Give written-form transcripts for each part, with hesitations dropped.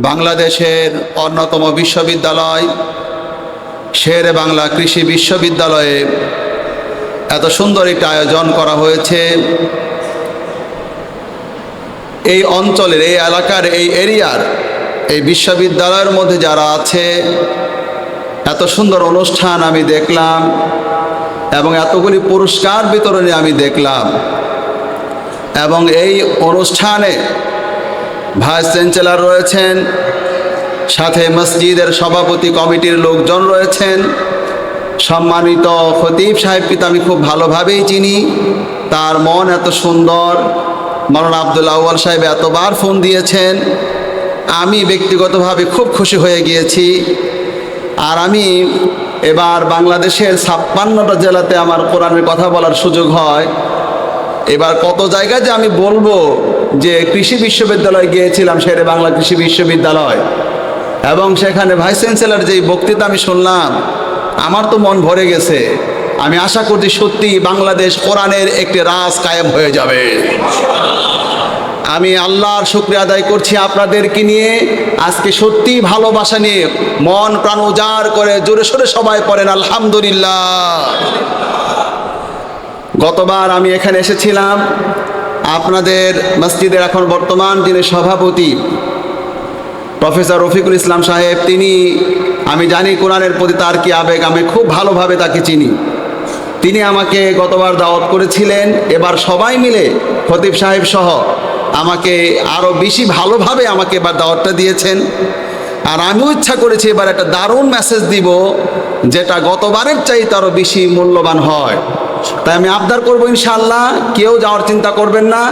বাংলাদেশের অন্যতম বিশ্ববিদ্যালয় শেরে বাংলা কৃষি বিশ্ববিদ্যালয়ে এত সুন্দর একটা আয়োজন করা হয়েছে। এই অঞ্চলের, এই এলাকার, এই এরিয়ার, এই বিশ্ববিদ্যালয়ের মধ্যে যারা আছে, এত সুন্দর অনুষ্ঠান আমি দেখলাম এবং এতগুলি পুরস্কার বিতরণী আমি দেখলাম। এবং এই অনুষ্ঠানে ভাইস চ্যান্সেলর রয়েছেন, সাথে মসজিদের সভাপতি কমিটির লোকজন রয়েছেন, সম্মানিত খতিব সাহেবকে তো আমি খুব ভালোভাবেই চিনি, তার মন এত সুন্দর। মাওলানা আব্দুল আউয়াল সাহেব এতবার ফোন দিয়েছেন, আমি ব্যক্তিগতভাবে খুব খুশি হয়ে গিয়েছি। আর আমি এবার বাংলাদেশের 56টা জেলাতে আমার কোরআনের কথা বলার সুযোগ হয়। এবার কত জায়গায় যে আমি বলবো যে কৃষি বিশ্ববিদ্যালয়ে গিয়েছিলাম, শেরে বাংলা কৃষি বিশ্ববিদ্যালয়, এবং সেখানে ভাইস চ্যান্সেলর যেই বক্তৃতা আমি শুনলাম, আমার তো মন ভরে গেছে। আমি আশা করছি সত্যি বাংলাদেশ কোরআনের একটি রাজ কায়েম হয়ে যাবে। আমি আল্লাহর শুকরিয়া আদায় করছি আপনাদেরকে নিয়ে। আজকে সত্যি ভালোবাসা নিয়ে মন প্রাণ উজাড় করে জোরে সোরে সবাই পড়েন আলহামদুলিল্লাহ। গতবার আমি এখানে এসেছিলাম, আপনাদের মসজিদের এখন বর্তমান যিনি সভাপতি প্রফেসর রফিকুল ইসলাম সাহেব, তিনি, আমি জানি কোরআনের প্রতি তার কি আবেগ, আমি খুব ভালোভাবে তাকে চিনি। তিনি আমাকে গতবার দাওয়াত করেছিলেন, এবার সবাই মিলে খতিব সাহেব সহ আমাকে আরও বেশি ভালোভাবে আমাকে এবার দাওয়াতটা দিয়েছেন। আর আমিও ইচ্ছা করেছি এবার একটা দারুণ মেসেজ দিব, যেটা গতবারের চাইতে আরও বেশি মূল্যবান হয়। তাই আমি আবদার করবো ইনশাআল্লাহ, কেউ যাওয়ার চিন্তা করবেন না।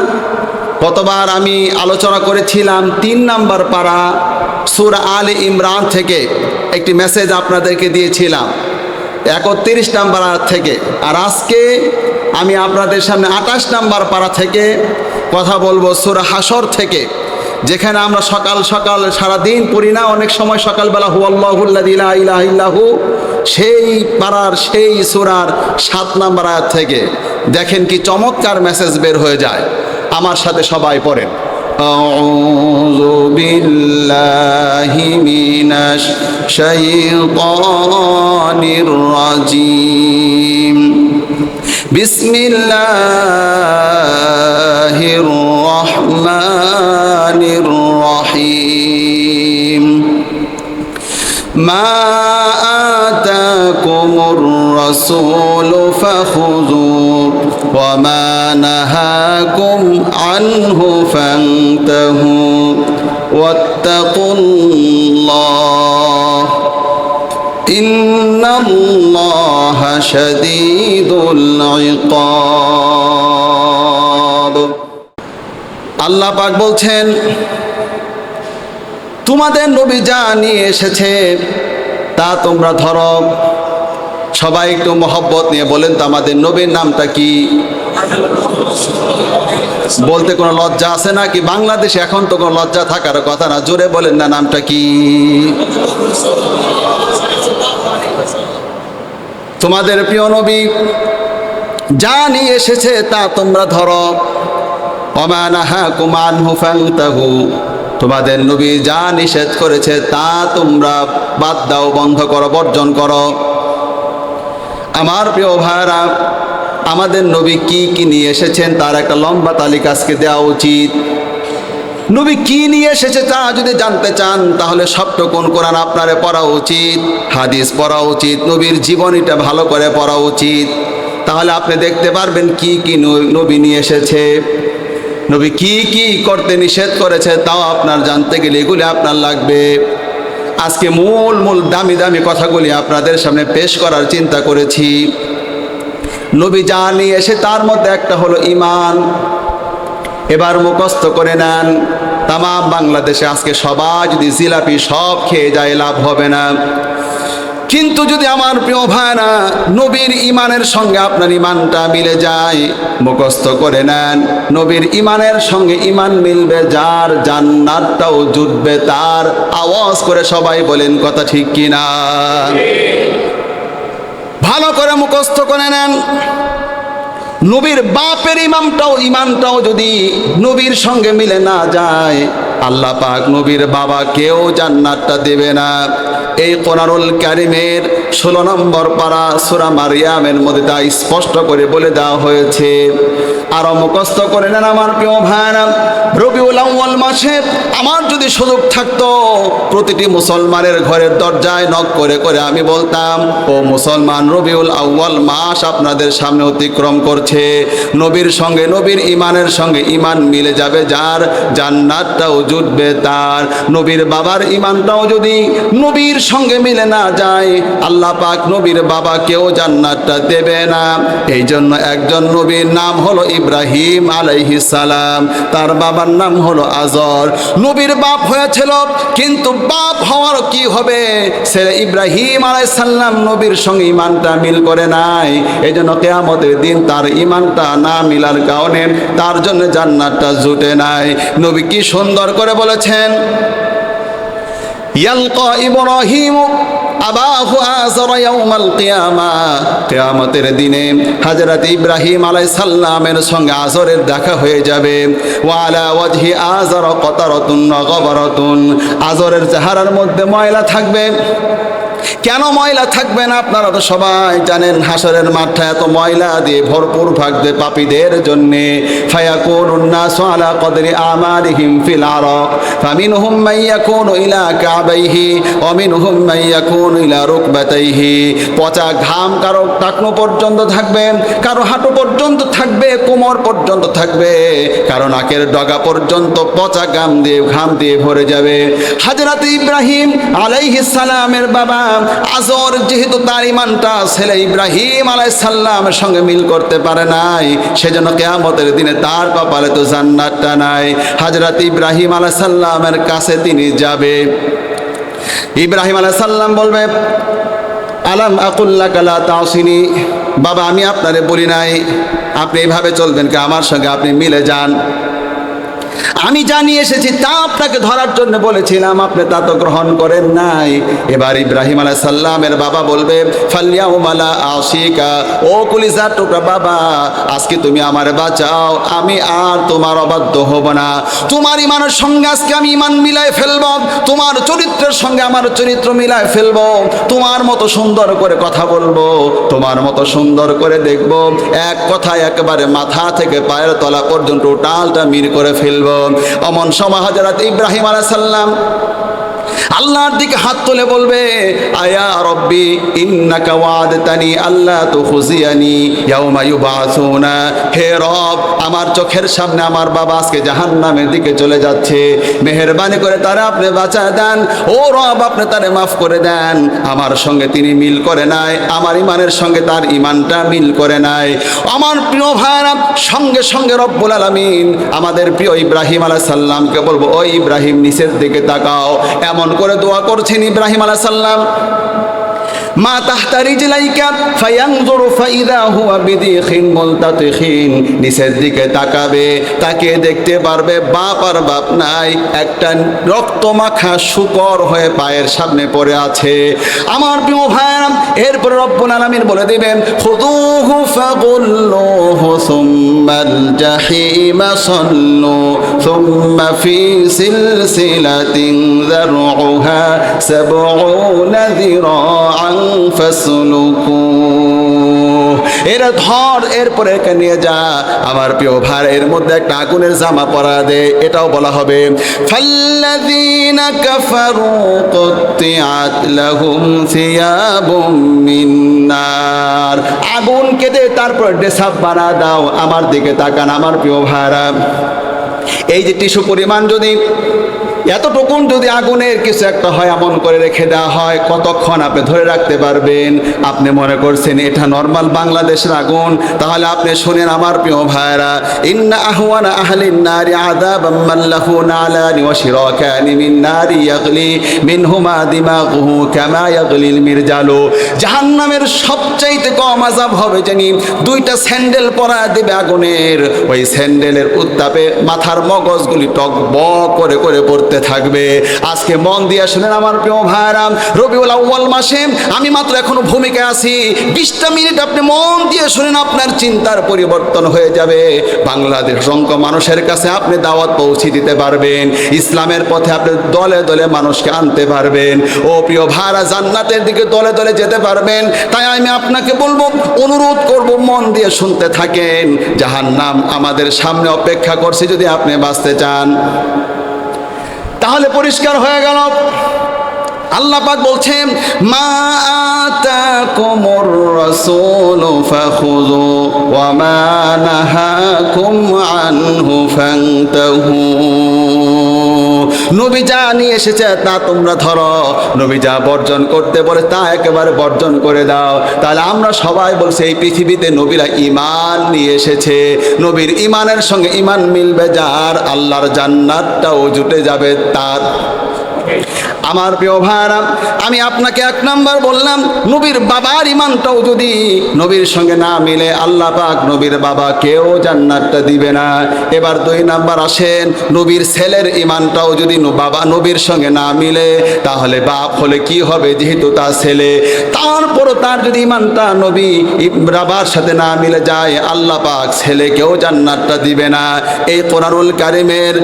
গতবার আমি আলোচনা করেছিলাম 3 নম্বর পারা সূরা আলে ইমরান থেকে একটি মেসেজ আপনাদেরকে দিয়েছিলাম 31 নম্বর আয়াত থেকে। আর আজকে আমি আপনাদের সামনে 28 নম্বর পারা থেকে কথা বলবো, সূরা হাসর থেকে, যেখানে আমরা সকাল সকাল সারাদিন পড়ি না, অনেক সময় সকালবেলা হুয়াল্লাহুল্লাযী লা ইলাহা ইল্লাহু, সেই পারার সেই সূরার 7 নম্বর আয়াত থেকে দেখেন কি চমৎকার মেসেজ বের হয়ে যায়। আমার সাথে সবাই পড়েন, আউযু বিল্লাহি মিনাশ শাইতানির রাজিম, বিসমিল্লাহির রহমানির রহিম, মা আতাকুমুর রাসূলু ফাখুযুহু ওয়া মা নাহাকুম আনহু ফান্তাহু ওয়াত্তাকুল্লাহ ইন্নাল্লাহা শাদীদুল ইকাব। আল্লাহ পাক বলছেন, তোমাদের নবী যা নিয়ে এসেছে তা তোমরা ধরো। সবাই একটু মহব্বত নিয়ে বলেন তো, আমাদের নবীর নামটা কি? বলতে কোনো লজ্জা আছে না কি? বাংলাদেশে এখন তো কোনো লজ্জা থাকার কথা না, জোরে বলেন না, নামটা কি? তোমাদের প্রিয় নবী যা নিয়ে এসেছে তা তোমরা ধরো। ওয়া মা নাহাকুম আনহু ফান্তাহু, তোমাদের নবী যা নিষেধ করেছে তা তোমরা বাদ দাও, বন্ধ করো, বর্জন করো। আমার প্রিয় ভাইরা, আমাদের নবী কি কি নিয়ে এসেছেন তার একটা লম্বা তালিকা আজকে দেওয়া উচিত। নবী কি নিয়ে এসেছে তা যদি জানতে চান, তাহলে সবটুকুন কোরআন আপনারে পড়া উচিত, হাদিস পড়া উচিত, নবীর জীবনীটা ভালো করে পড়া উচিত। তাহলে আপনি দেখতে পারবেন কি কি নবী নিয়ে এসেছে, নবী কি কি করতে নিষেধ করেছে, তাও আপনার জানতে গেলে এগুলি আপনার লাগবে। আজকে মূল দামি দামি কথাগুলি আপনাদের সামনে পেশ করার চিন্তা করেছি। নবী যা নিয়ে এসে তার মধ্যে একটা হলো ঈমান। এবার মুখস্থ করে নেন, তাম বাংলাদেশে আজকে সবাই যদি জিলাপি সব খেয়ে যায় লাভ হবে না। কিন্তু যদি আমার প্রিয় ভাইরা নবীর ঈমানের সঙ্গে আপনার ঈমানটা মিলে যায়, মুখস্থ করে নেন, নবীর ঈমানের সঙ্গে ঈমান মিলবে যার, জান্নাতটাও জুটবে তার। আওয়াজ করে সবাই বলেন কথা ঠিক কিনা? ভালো করে মুখস্থ করে নেন। নবীর বাপের ইমানটাও যদি নবীর সঙ্গে মিলে না যায়, আল্লাহ পাক নবীর বাবাকেও জান্নাতটা দেবে না। এই কোরআনুল কারীমের 16 নম্বর পারা সূরা মারইয়ামের মধ্যে তা স্পষ্ট করে বলে দেওয়া হয়েছে। আরো মুখস্থ করে নেন আমার প্রিয় ভাইরা। রবিউল আউয়াল মাসে আমার যদি সুযোগ থাকতো, প্রতিটি মুসলমানের ঘরের দরজায় নক করে করে আমি বলতাম, ও মুসলমান, রবিউল আউয়াল মাস আপনাদের সামনে অতিক্রম করছে, নবীর সঙ্গে নবীর ইমানের সঙ্গে ইমান মিলে যাবে যার, জান্নাতটাও জুটবে তার। নবীর বাবার ইমানটাও যদি নবীর সঙ্গে মিলে না যায়, আল্লাহ পাক নবীর বাবাকেও জান্নাতটা দেবে না। এই জন্য একজন নবীর নাম হলো ইব্রাহিম আলাইহিস সালাম, তার বাবার নাম হলো আজর। নবীর বাপ হয়েছিল, কিন্তু বাপ হওয়ার কি হবে, ছেলে ইব্রাহিম আলাইহিস সালাম নবীর সঙ্গে ইমানটা মিল করে নাই। এই জন্য কিয়ামতের দিন তার ইমানটা না মিলার কারণে তার জন্য জান্নাতটা জুটে নাই। নবী কি সুন্দর করে বলেছেন, ইয়ালকা ইব্রাহিম আবাহু আযর ইয়াউমাল কিয়ামা, কিয়ামতের দিনে হযরত ইব্রাহিম আলাইহিস সালামের সঙ্গে আযরের দেখা হয়ে যাবে। ওয়া আলা ওয়াজহি আযর কতারাতুন গবরাতুন, আযরের চেহারার মধ্যে ময়লা থাকবে। কেন ময়লা থাকবে না আপনারা তো সবাই জানেন, হাসরের মাঠটা এত ময়লা দিয়ে ভরপুর থাকবে পাপীদের জন্য। ফায়াকুনুন নাসু আলা কদরি আমালিহিম ফিল আরাক, ফামিনহুম মান ইয়াকুনু ইলা কাবাইহি ওয়া মিনহুম মান ইয়াকুনু ইলা রুকবাতাইহি। পচা ঘাম কারো টাকনো পর্যন্ত থাকবে, কারো হাঁটু পর্যন্ত থাকবে, কোমর পর্যন্ত থাকবে, কারো নাকের ডগা পর্যন্ত পচা ঘাম দিয়ে ভরে যাবে। হযরত ইব্রাহিম আলাইহিস সালামের বাবা আজর যেহেতু তার ইমানটা ছেলে ইব্রাহিম আলাইহিস সালামের সঙ্গে মিল করতে পারে নাই, সেজন্য কিয়ামতের দিনে তার কপালে তো জান্নাতটা নাই। হযরত ইব্রাহিম আলাইহিস সালামের কাছে তিনি যাবে। ইব্রাহিম আলাইহিস সালাম বলবে, আলাম আকুল লাকা লা তাসিনি, বাবা আমি আপনারে বলি নাই আপনি এইভাবে চলবেন, কি আমার সঙ্গে আপনি মিলে যান। আমি জানি এসেছি তা আপনাকে ধরার জন্য বলেছিলাম, আপনি তা তো গ্রহণ করেন নাই। এবার ইব্রাহিম আলাইহিস সালামের বাবা বলবে, ফালইয়াউমা লা আশিকা, ও কলিজার টুকরা বাবা, আজকে তুমি আমারে বাঁচাও, আমি আর তোমার অবাধ্য হব না। তোমার ইমানের সঙ্গে আজকে আমি ইমান মিলাই ফেলব, তোমার চরিত্রের সঙ্গে আমার চরিত্র মিলাই ফেলব, তোমার মতো সুন্দর করে কথা বলবো, তোমার মতো সুন্দর করে দেখব, এক কথায় একেবারে মাথা থেকে পায়ের তলা পর্যন্ত টোটালটা মিল করে ফেলব। অমন সময় হযরত ইব্রাহিম আলাইহিস সালাম আল্লাহর দিকে হাত তুলে বলবে, আয়া রব্বি ইন্নাকা ওয়া'দাতানি আল্লা তুখজিয়ানি ইয়াউমা ইউবাসুনা, হে রব আমার চোখের সামনে আমার বাবা আজকে জাহান্নামের দিকে চলে যাচ্ছে, মেহেরবানি করে তারা আপনি বাঁচায় দেন, ও রব আপনি তারে মাফ করে দেন। আমার সঙ্গে তিনি মিল করে নাই, আমার ইমানের সঙ্গে তার ইমানটা মিল করে নাই। আমার প্রিয় ভাইরা, সঙ্গে সঙ্গে রব্বুল আলামিন আমাদের প্রিয় ইব্রাহিম আলাইহিস সালামকে বলবো, ও ইব্রাহিম নিচের দিকে তাকাও। এমন করে দোয়া করছেন ইব্রাহিম আলাইহিস সালাম, মা তাহতা রিজলাইকা ফায়ানজুরু ফাইদা হুয়া বিদিখিন মুলতাতিখিন, নিচের দিকে তাকাবে, তাকে দেখতে পারবে বাপ আর বাপ নাই, একটা রক্তমাখা শুকর হয়ে পায়ের সামনে পড়ে আছে। আমার প্রিয় ভাইরা, এরপর রব্বুল আলামিন বলে দিবেন, খুযুহু ফাগুল্লুহু সুম্মাল জাহিমা সাল্লু সুম্মা ফি সিলসিলাতিন যারউহা সাবউনা যিরাআন ফাসলুকু, এরা ধর, এরপরে একে নিয়ে যা। আমার প্রিয় ভাই, এর মধ্যে একটা আগুনের জামা পরা দে, এটাও বলা হবে। ফাল্লাযীনা কাফারু কুত্তিআত লাহুম সিয়াবুম মিন নার, আগুন কেটে তারপর ড্রেসআপ বানা দাও। আমার দিকে তাকান আমার প্রিয় ভাইরা, এই যে টিস্যু পরিমাণ যদি এতটুকুন যদি আগুনের কিছু একটা হয় এমন করে রেখে দেওয়া হয়, কতক্ষণ আপনি ধরে রাখতে পারবেন? আপনি মনে করছেন এটা নর্মাল বাংলাদেশের আগুন? তাহলে আপনি শুনেন আমার প্রিয় ভাইরা, ইন্না আহওয়ানা আহলিন নারি আযাবাম মান লাহু নালানি ওয়া শিরাকানি মিন নারি ইয়াগলি মিনহুমা দিমাগুহু কামা ইয়াগলিল মিরজালু, জাহান্নামের সবচাইতে কম আযাব হবে যিনি দুইটা স্যান্ডেল পরা দেবে আগুনের, ওই স্যান্ডেলের উত্তাপে মাথার মগজগুলি টকবক করে করে পড়তে চলতে থাকবে। আজকে মন দিয়ে শুনেন আমার প্রিয় ভাইরা, রবিউল আউয়াল মাসে আমি মাত্র এখনো ভূমিকায় আছি, 20টা মিনিট আপনি মন দিয়ে শুনেন, আপনার চিন্তার পরিবর্তন হয়ে যাবে। বাংলাদেশ অসংখ্য মানুষের কাছে আপনি দাওয়াত পৌঁছে দিতে পারবেন, ইসলামের পথে আপনি দলে দলে মানুষকে আনতে পারবেন। ও প্রিয় ভাইরা, জান্নাতের দিকে দলে দলে যেতে পারবেন। তাই আমি আপনাকে বলবো, অনুরোধ করব, মন দিয়ে শুনতে থাকেন। জাহান্নাম আমাদের সামনে অপেক্ষা করছে যদি আপনি বাঁচতে চান। তাহলে পরিষ্কার হয়ে গেল, আল্লাহ পাক বলছেন, মা আতাকুমুর রাসূলু ফাখুযু ওয়া মা নাহাকুম আনহু ফান্তাহু। নবী যা নিয়ে এসেছে তা তোমরা ধরো, নবী যা বর্জন করতে বলে তা একেবারে বর্জন করে দাও। তাহলে আমরা সবাই বলছি, এই পৃথিবীতে নবীরা ঈমান নিয়ে এসেছে, নবীর ঈমানের সঙ্গে ঈমান মিলবে যার, আল্লাহর জান্নাতটাও জুটে যাবে তার। আমার প্রিয় ভাইরা, আমি আপনাকে 1 নাম্বার বললাম, নবীর বাবার ঈমানটাও যদি নবীর সঙ্গে না মিলে, আল্লাহ পাক নবীর বাবা কেউ জান্নাতটা দিবে না। এবার 2 নাম্বার আসেন, নবীর ছেলের ঈমানটাও যদি বাবা নবীর সঙ্গে না মিলে, তাহলে বাপ হলে কি হবে, যেহেতু তার ছেলে, তারপরও তার যদি ঈমানটা নবী বাবার সাথে না মিলে যায়, আল্লাহ পাক ছেলেকেও জান্নাতটা দিবে না। এই কোরআনুল কারীমের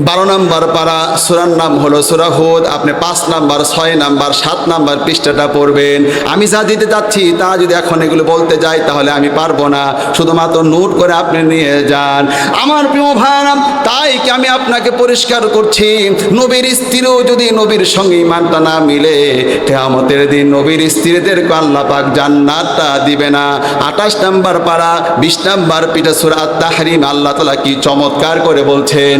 12 নম্বর পারা, সূরার নাম হলো সূরা হুদ। আপনি 5 নাম্বার, 6 নাম্বার, 7 নাম্বার পৃষ্ঠাটা পড়বেন। আমি যা দিতে যাচ্ছি তা যদি এখন এগুলো বলতে যাই তাহলে আমি পারবো না, শুধুমাত্র নোট করে আপনি নিয়ে যান। আমার প্রিয় ভাইরা, তাই কি আমি আপনাকে পরিষ্কার করছি, নবীর স্ত্রীও যদি নবীর সঙ্গে ঈমানটা না মিলে, কিয়ামতের দিন নবীর স্ত্রীদেরকে আল্লাহ পাক জান্নাতটা দিবে না। 28 নাম্বার পারা, 20 নাম্বার পৃষ্ঠা সূরা আত-তাহরিম, আল্লাহ তাআলা কি চমৎকার করে বলছেন,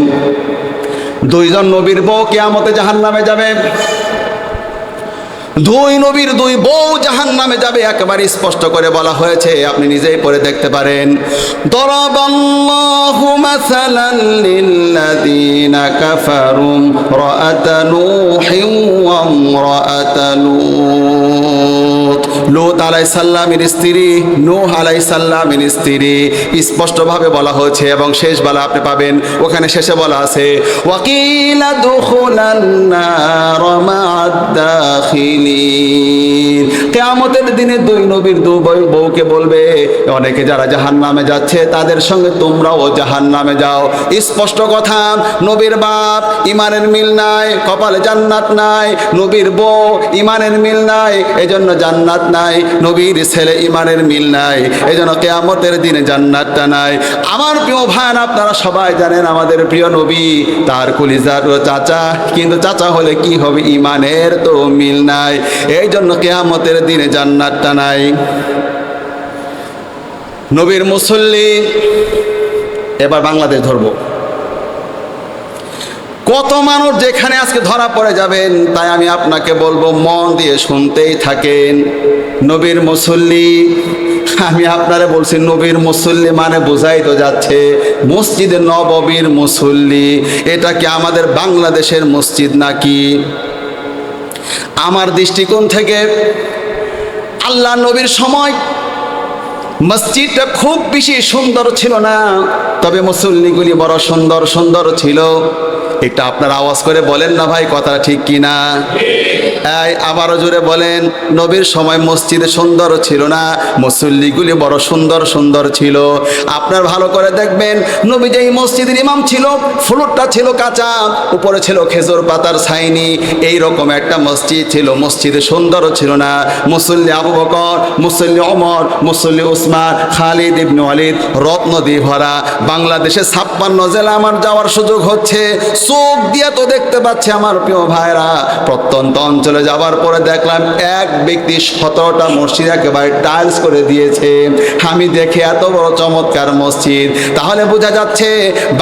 2 জন নবীর বউ কিয়ামতে জাহান্নামে যাবে, 2 নবীর 2 বউ জাহান্নামে যাবে, একেবারে স্পষ্ট করে বলা হয়েছে, আপনি নিজেই পড়ে দেখতে পারেন। দরাবাল্লাহু মাসালান লিল্লাযীনা কাফারু রাআতা নূহিন ওয়া ইমরাআতা লূত। লূত আলাইহিস সালামের স্ত্রী, নূহ আলাইহিস সালামের স্ত্রী, স্পষ্টভাবে বলা হয়েছে। এবং শেষ বেলা আপনি পাবেন, ওখানে শেষে বলা আছে, ওয়াকিলা দুখুলান নার মা'আদ দাখিলিন। কিয়ামতের দিনে 2 নবীর 2 বউকে বলবে, অনেকে যারা জাহান্নামে যাচ্ছে তাদের সঙ্গে তোমরাও জাহান্নামে যাও। স্পষ্ট কথা, নবীর বাপ ঈমানের মিল নাই, কপালে জান্নাত নাই। নবীর বউ ঈমানের মিল নাই, এজন্য জান্নাত নাই। নবীর ছেলে ঈমানের মিল নাই, এজন্য কিয়ামতের দিনে জান্নাতটা নাই। আমার প্রিয় ভাই, আপনারা সবাই জানেন, আমাদের প্রিয় নবী, তার কলিজার চাচা, কিন্তু চাচা হলে কি হবে, ঈমানের তো মিল নাই, এই জন্য কিয়ামতের দিনে জান্নাতটা নাই। নবীর মুসল্লি, এবার বাংলাদেশ ধরবো, কত মানুষ যেখানে আজকে ধরা পড়ে যাবেন। তাই আমি আপনাকে বলবো, মন দিয়ে শুনতেই থাকেন। নবীর মুসল্লি, আমি আপনারা বলছি, নবীর মুসল্লি মানে বোঝাই তো যাচ্ছে মসজিদে নববীর মুসল্লি। এটা কি আমাদের বাংলাদেশের মসজিদ নাকি? আমার দৃষ্টিকোণ থেকে আল্লাহ নবীর সময় মসজিদটা খুব বেশি সুন্দর ছিল না, তবে মুসল্লিগুলি বড় সুন্দর সুন্দর ছিল। এটা আপনারা আওয়াজ করে বলেন না ভাই, কথা ঠিক কিনা? আবারও জোরে বলেন, নবীর সময় মসজিদে সুন্দর ছিল না, মুসল্লিগুলি বড় সুন্দর সুন্দর ছিল। আপনার ভালো করে দেখবেন, নবী যেই মসজিদের ইমাম ছিল, ফ্লোরটা ছিল কাঁচা, উপরে ছিল খেজুর পাতার ছাইনি, এইরকম একটা মসজিদ ছিল। মসজিদে সুন্দর ছিল না। মুসল্লি আবু বকর, মুসল্লি ওমর, মুসল্লি উসমান, খালিদ ইবনে ওয়ালিদ, রত্ন দিয়ে ভরা। বাংলাদেশে 56 জেলা আমার যাওয়ার সুযোগ হচ্ছে, চোখ দিয়ে তো দেখতে পাচ্ছি আমার প্রিয় ভাইরা। প্রত্যন্ত অঞ্চলে যাওয়ার পরে দেখলাম এক ব্যক্তি 17টা মসজিদ একেবারে টাইলস করে দিয়েছে। আমি দেখে এত বড় চমৎকার মসজিদ, তাহলে বোঝা যাচ্ছে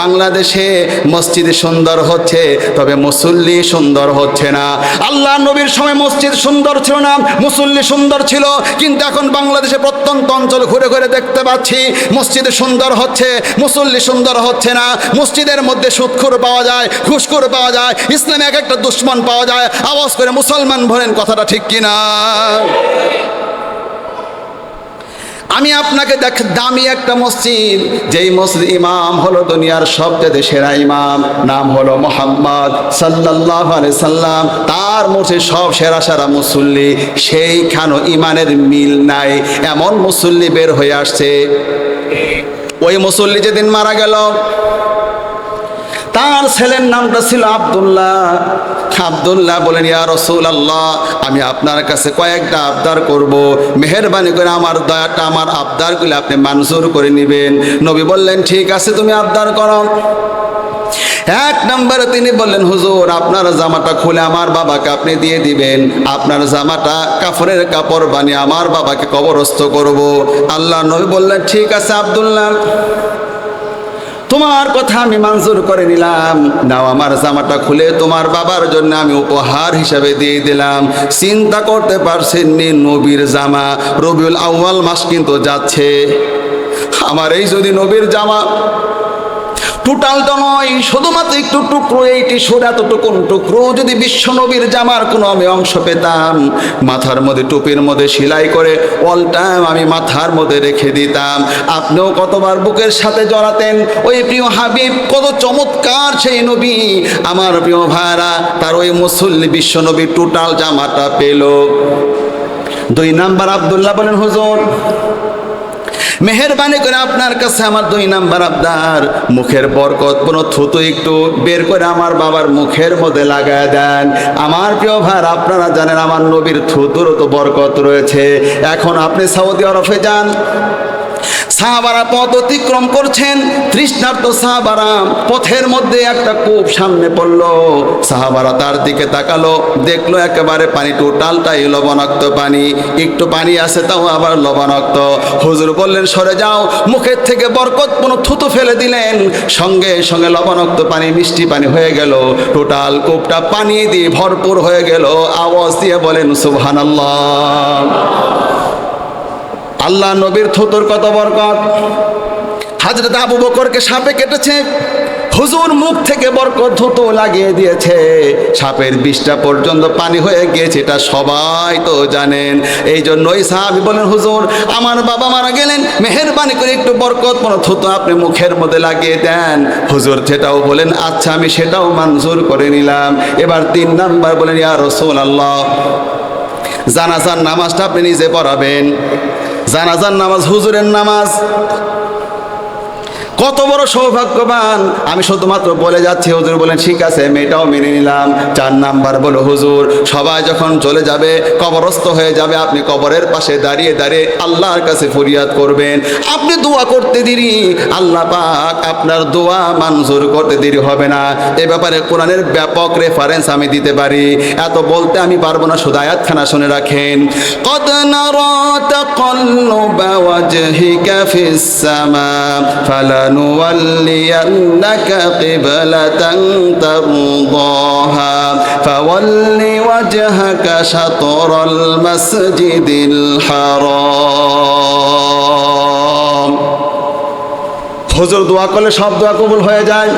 বাংলাদেশে মসজিদ সুন্দর হচ্ছে, তবে মুসল্লি সুন্দর হচ্ছে না। আল্লাহ নবীর সময় মসজিদ সুন্দর ছিল না, মুসল্লি সুন্দর ছিল, কিন্তু এখন বাংলাদেশে প্রত্যন্ত অঞ্চল ঘুরে ঘুরে দেখতে পাচ্ছি মসজিদ সুন্দর হচ্ছে, মুসল্লি সুন্দর হচ্ছে না। মসজিদের মধ্যে সুদখোর পাওয়া যায়, ঘুষখোর পাওয়া যায়, ইসলামে এক একটা দুশ্মন পাওয়া যায়। আওয়াজ করে মুসলমান বলেন, কথাটা ঠিক কিনা? আমি আপনাকে দেখ দামি একটা মসজিদ, যেই মসজিদ ইমাম হলো দুনিয়ার সবচেয়ে সেরা ইমাম, নাম হলো মুহাম্মদ সাল্লাল্লাহু আলাইহি সাল্লাম, তার মসজিদ সব সেরা সেরা মুসল্লি, সেইখানেও ইমানের মিল নাই, এমন মুসল্লি বের হয়ে আসছে। ওই মুসল্লি যেদিন মারা গেল, তার ছেলের নামটা ছিল আব্দুল্লাহ। আব্দুল্লাহ বলেন, ইয়া রাসূলুল্লাহ, আমি আপনার কাছে কয়েকটা আবদার করব, মেহেরবানি করে আমার দয়াটা, আমার আবদারগুলো আপনি মঞ্জুর করে নেবেন। নবী বললেন, ঠিক আছে, তুমি আবদার করো। এক নম্বরে তিনি বললেন, হুজুর, আপনার জামাটা খুলে আমার বাবাকে আপনি দিয়ে দিবেন, আপনার জামাটা কাফনের কাপড় বানিয়ে আমার বাবাকে কবরস্থ করব। আল্লাহ নবী বললেন, ঠিক আছে আব্দুল্লাহ, তোমার কথা আমি মঞ্জুর করে নিলাম, নাও আমার জামাটা খুলে তোমার বাবার জন্য আমি উপহার হিসাবে দিয়ে দিলাম। চিন্তা করতে পারছেন নি, নবীর জামা, রবিউল আউয়াল মাস কিন্তু যাচ্ছে, আমার এই যদি নবীর জামা টোটালটা নয়, শুধুমাত্র একটু টুকরো, এই টিস্যুর এতটুকু টুকরো যদি বিশ্ব নবীর জামার কোনো আমি অংশ পেতাম, মাথার মধ্যে টুপির মধ্যে সেলাই করে অল টাইম আমি মাথার মধ্যে রেখে দিতাম, আপনিও কতবার বুকের সাথে জড়াতেন। ওই প্রিয় হাবিব, কত চমৎকার সেই নবী, আমার প্রিয় ভাইরা, তার ওই মুসল্লি বিশ্ব নবীর টোটাল জামাটা পেল। 2 নাম্বার আব্দুল্লাহ বলেন, হুজুর, মেহেরবানি করে আপনার কাছে আমার 2 নাম্বার আবদার, মুখের বরকত কোনো থুতু একটু বের করে আমার বাবার মুখের মধ্যে লাগায় দেন। আমার প্রিয় ভাই, আপনারা জানেন আমার নবীর থুতুরও তো বরকত রয়েছে। এখন আপনি সৌদি আরবে যান, সাহাবারা পথ অতিক্রম করছেন, তৃষ্ণার্ত সাহাবারা, পথের মধ্যে একটা কূপ সামনে পড়লো, সাহাবারা তার দিকে তাকালো, দেখলো একেবারে পানি টোটালটাই লবণাক্ত পানি, একটু পানি আছে তাও আবার লবণাক্ত। হুজুর বললেন, সরে যাও, মুখের থেকে বরকতপূর্ণ থুতু ফেলে দিলেন, সঙ্গে সঙ্গে লবণাক্ত পানি মিষ্টি পানি হয়ে গেল, টোটাল কূপটা পানি দিয়ে ভরপুর হয়ে গেল। আওয়াজ দিয়ে বলেন সুবহানাল্লাহ। আল্লাহ নবীর থুতুর কত বরকত। হযরত আবু বকরকে সাপে কেটেছে, হুজুর মুখ থেকে বরকত থুতু লাগিয়ে দিয়েছে, সাপের বিষটা পর্যন্ত পানি হয়ে গিয়েছে, এটা সবাই তো জানেন। এই জন্যই সাহাবী বলেন, হুজুর, আমার বাবা মারা গেলেন, মেহেরবানি করে একটু বরকতপূর্ণ থুতু আপনি মুখের মধ্যে লাগিয়ে দেন। হুজুর সেটাও বলেন, আচ্ছা আমি সেটাও মঞ্জুর করে নিলাম। এবার 3 নাম্বার বলেন, ইয়া রাসূলুল্লাহ, জানাজার নামাজটা আপনি নিজে পড়াবেন। জানাজার নামাজ হুজুরের নামাজ, কত বড় সৌভাগ্যবান। আমি শুধুমাত্র বলে যাচ্ছি, হুজুর বলেন ঠিক আছে, মেয়েটাও মেনে নিলাম। 4 নাম্বার বলো, হুজুর সবাই যখন চলে যাবে, কবরস্থ হয়ে যাবে, আপনি কবরের পাশে দাঁড়িয়ে দাঁড়িয়ে আল্লাহর কাছে ফরিয়াদ করবেন। আপনি দোয়া করতে দেরি, আল্লাহ পাক আপনার দোয়া মঞ্জুর করতে দেরি হবে না। এ ব্যাপারে কোরআনের ব্যাপক রেফারেন্স আমি দিতে পারি, এত বলতে আমি পারবো না, শুধু আয়াতখানা শুনে রাখেন। কদ নারা তাকাল্লুবা ওয়াজহিকা ফিস সামা فلنولينك قبلة ترضاها فول وجهك شطر المسجد الحرام। হুজুর দোয়া করলে সব দোয়া কবুল হয়ে যায়।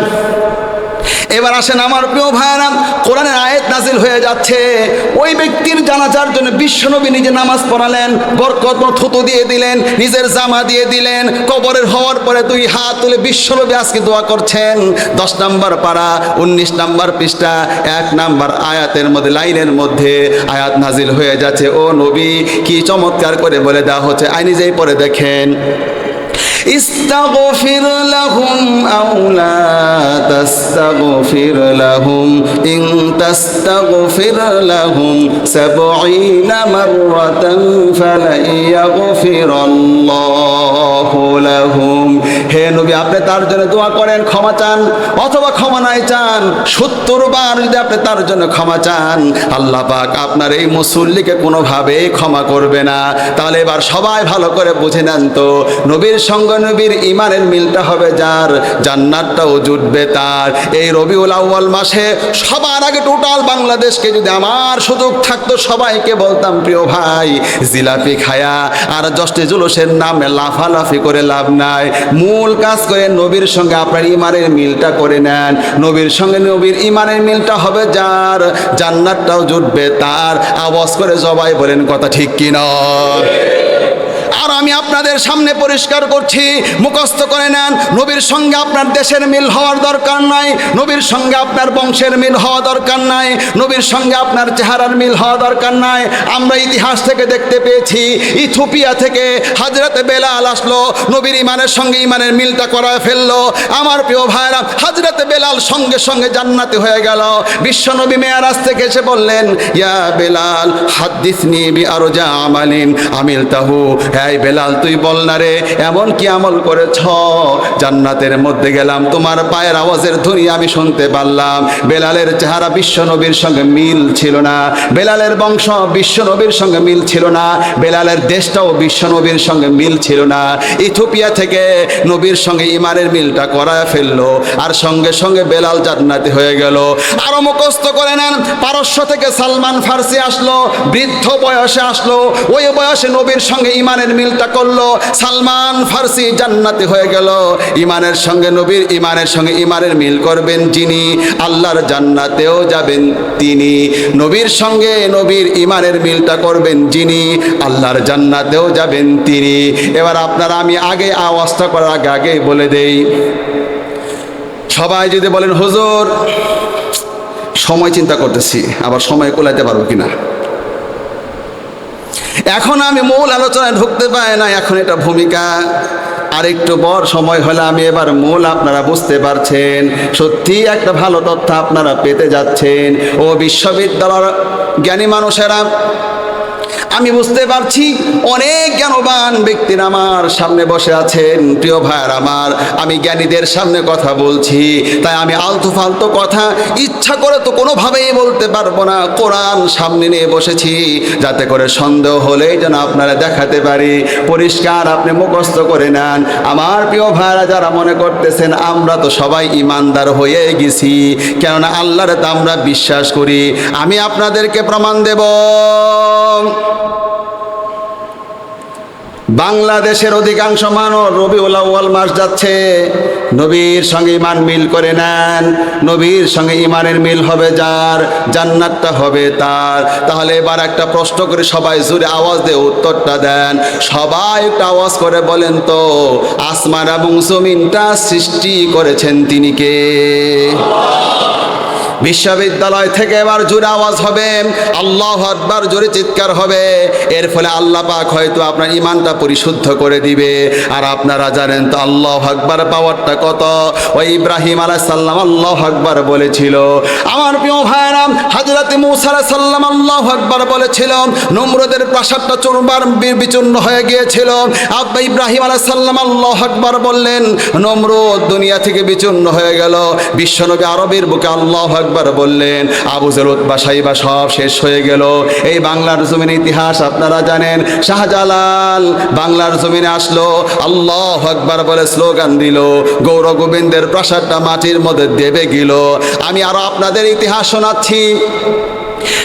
এবার আসেন আমার প্রিয় ভাইরা, কোরআনের আয়াত নাজিল হয়ে যাচ্ছে, ওই ব্যক্তির জানাজার জন্য বিশ্বনবী নিজে নামাজ পড়ালেন, বরকত থুতু দিয়ে দিলেন, নিজের জামা দিয়ে দিলেন, কবরের হওয়ার পরে 2 হাত তুলে বিশ্বনবী আজকে দোয়া করছেন। 10 নাম্বার পারা, 19 নাম্বার পৃষ্ঠা, 1 নাম্বার আয়াতের মধ্যে, লাইনের মধ্যে আয়াত নাজিল হয়ে যাচ্ছে। ও নবী, কি চমৎকার করে বলে দেওয়া হচ্ছে, আই নিজেই পড়ে দেখেন। ইস্তাগফির লাহুম আও লা তাস্তাগফির লাহুম ইন তাস্তাগফির লাহুম 70 মাররাতান ফালা ইয়াগফিরাল্লাহু লাহুম। হে নবী, আপনি তার জন্য দোয়া করেন, ক্ষমা চান, অথবা ক্ষমা নাই চান, 70 বার যদি আপনি তার জন্য ক্ষমা চান, আল্লাহ পাক আপনার এই মুসল্লিকে কোনোভাবেই ক্ষমা করবে না। তাহলে এবার সবাই ভালো করে বুঝে নেন তো, নবীর সঙ্গে নবীর ইমানের মিলটা হবে যার, জান্নাতটাও জুটবে তার। এই রবিউল আউয়াল মাসে সবার আগে টোটাল বাংলাদেশকে যদি আমার সুযোগ থাকতো, সবাইকে বলতাম, প্রিয় ভাই, জিলাপি খায়া আর জষ্টে জুলুসের নামে লাফালাফি করে লাভ নাই, মূল কাজ করে নবীর সঙ্গে আপনার ইমানের মিলটা করে নেন। নবীর সঙ্গে নবীর ইমানের মিলটা হবে যার, জান্নাতটাও জুটবে তার। আওয়াজ করে সবাই বলেন কথা ঠিক কিনা? আর আমি আপনাদের সামনে পরিষ্কার করছি, মুখস্থ করে নেন, নবীর সঙ্গে আপনার দেশের মিল হওয়ার দরকার নাই, নবীর সঙ্গে আপনার বংশের মিল হওয়া দরকার নাই, নবীর সঙ্গে আপনার চেহারার মিল হওয়া দরকার নাই। আমরা ইতিহাস থেকে দেখতে পেয়েছি, ইথিওপিয়া থেকে হযরত বেলাল আসলো, নবীর ইমানের সঙ্গে ইমানের মিলটা করায় ফেললো। আমার প্রিয় ভাইরা, হযরত বেলাল সঙ্গে সঙ্গে জান্নাতি হয়ে গেল। বিশ্বনবী মেরাজ থেকে এসে বললেন, ইয়া বেলাল হাদিসনি বিআরজা আমালিন আমিলতাহু, এই বেলাল তুই বল না রে, এমন কি আমল করেছ জান্নাতের মধ্যে গেলাম, তোমার পায়ের আওয়াজের ধ্বনি আমি শুনতে পারলাম। বেলালের চেহারা বিশ্বনবীর সঙ্গে মিল ছিল না, বেলালের বংশ বিশ্বনবীর সঙ্গে মিল ছিল না, বেলালের দেশটাও বিশ্বনবীর সঙ্গে মিল ছিল না। ইথিওপিয়া থেকে নবীর সঙ্গে ইমানের মিলটা করায় ফেললো, আর সঙ্গে সঙ্গে বেলাল জান্নাতি হয়ে গেল। আরো মুখস্থ করে নেন, পারস্য থেকে সালমান ফার্সি আসলো, বৃদ্ধ বয়সে আসলো, ওই বয়সে নবীর সঙ্গে ইমানের মিলটা করলো, সালমান ফার্সি জান্নাতি হয়ে গেল। ইমানের সঙ্গে নবীর, ইমানের সঙ্গে ইমানের মিল করবেন যিনি, আল্লাহর জান্নাতেও যাবেন তিনি। নবীর সঙ্গে নবীর ইমানের মিলটা করবেন যিনি, আল্লাহর জান্নাতেও যাবেন তিনি। এবার আপনারা, আমি আগে আওয়াজটা করার আগে বলে দেই, সবাই যদি বলেন হুজুর সময় চিন্তা করতেছি, আবার সময় কোলাইতে পারবো কিনা, এখন আমি মূল আলোচনায় ঢুকতে পারি না, এখন এটা ভূমিকা, আর একটু পর সময় হলে আমি এবার মূল আপনারা বুঝতে পারছেন, সত্যি একটা ভালো তথ্য আপনারা পেতে যাচ্ছেন। ও বিশ্ববিদ্যালয়ের জ্ঞানী মানুষেরা, আমি বুঝতে পারছি অনেক জ্ঞানবান ব্যক্তিরা আমার সামনে বসে আছেন। প্রিয় ভাইয়ের আমার, আমি জ্ঞানীদের সামনে কথা বলছি, তাই আমি আলতু ফালতু কথা ইচ্ছা করে তো কোনোভাবেই বলতে পারবো না। কোরআন সামনে নিয়ে বসেছি, যাতে করে সন্দেহ হলেই যেন আপনারা দেখাতে পারি। পরিষ্কার আপনি মুখস্থ করে নেন। আমার প্রিয় ভাইয়েরা যারা মনে করতেছেন আমরা তো সবাই ইমানদার হয়ে গেছি, কেননা আল্লাহরে তো আমরা বিশ্বাস করি, আমি আপনাদেরকে প্রমাণ দেব। বাংলাদেশের অধিকাংশ মানুষ রবিউল আউয়াল মাস যাচ্ছে, নবীর সঙ্গে ইমান মিল করে নেন, নবীর সঙ্গে ইমানের মিল হবে যার, জান্নাতটা হবে তার। তাহলে এবার একটা প্রশ্ন করে সবাই জোরে আওয়াজ দিয়ে উত্তরটা দেন। সবাই একটা আওয়াজ করে বলেন তো, আসমান এবং জমিনটা সৃষ্টি করেছেন তিনি কে? বিশ্ববিদ্যালয় থেকে এবার জোরে আওয়াজ হবে, আল্লাহু আকবার, জোরে চিৎকার হবে। এর ফলে আল্লাহ পাক হয়তো আপনার ইমানটা পরিশুদ্ধ করে দিবে। আর আপনারা জানেন তো আল্লাহু আকবার পাওয়ারটা কত। ওই ইব্রাহিম আলাইহিস সালাম আল্লাহু আকবার বলেছিল। আমার প্রিয় ভাইরা, হযরত মূসা আলাইহিস সালাম আল্লাহু আকবার বলেছিল, নমরুদের প্রাসাদটা চূরমার বিচূর্ণ হয়ে গিয়েছিল। আব্বা ইব্রাহিম আলাইহিস সালাম আল্লাহু আকবার বললেন, নমরুদ দুনিয়া থেকে বিচূর্ণ হয়ে গেল। বিশ্বনবী আরবের বুকে আল্লাহু আকবার বললেন, আবু জেল উতবা সাইবা সব শেষ হয়ে গেল। এই বাংলার জমিনের ইতিহাস আপনারা জানেন। শাহজালাল বাংলার জমিনে আসলো, আল্লাহু আকবার বলে স্লোগান দিল, গৌর গোবিন্দের প্রাসাদটা মাটির মধ্যে দেবে গেল। আমি আরো আপনাদের ইতিহাস শোনাচ্ছি।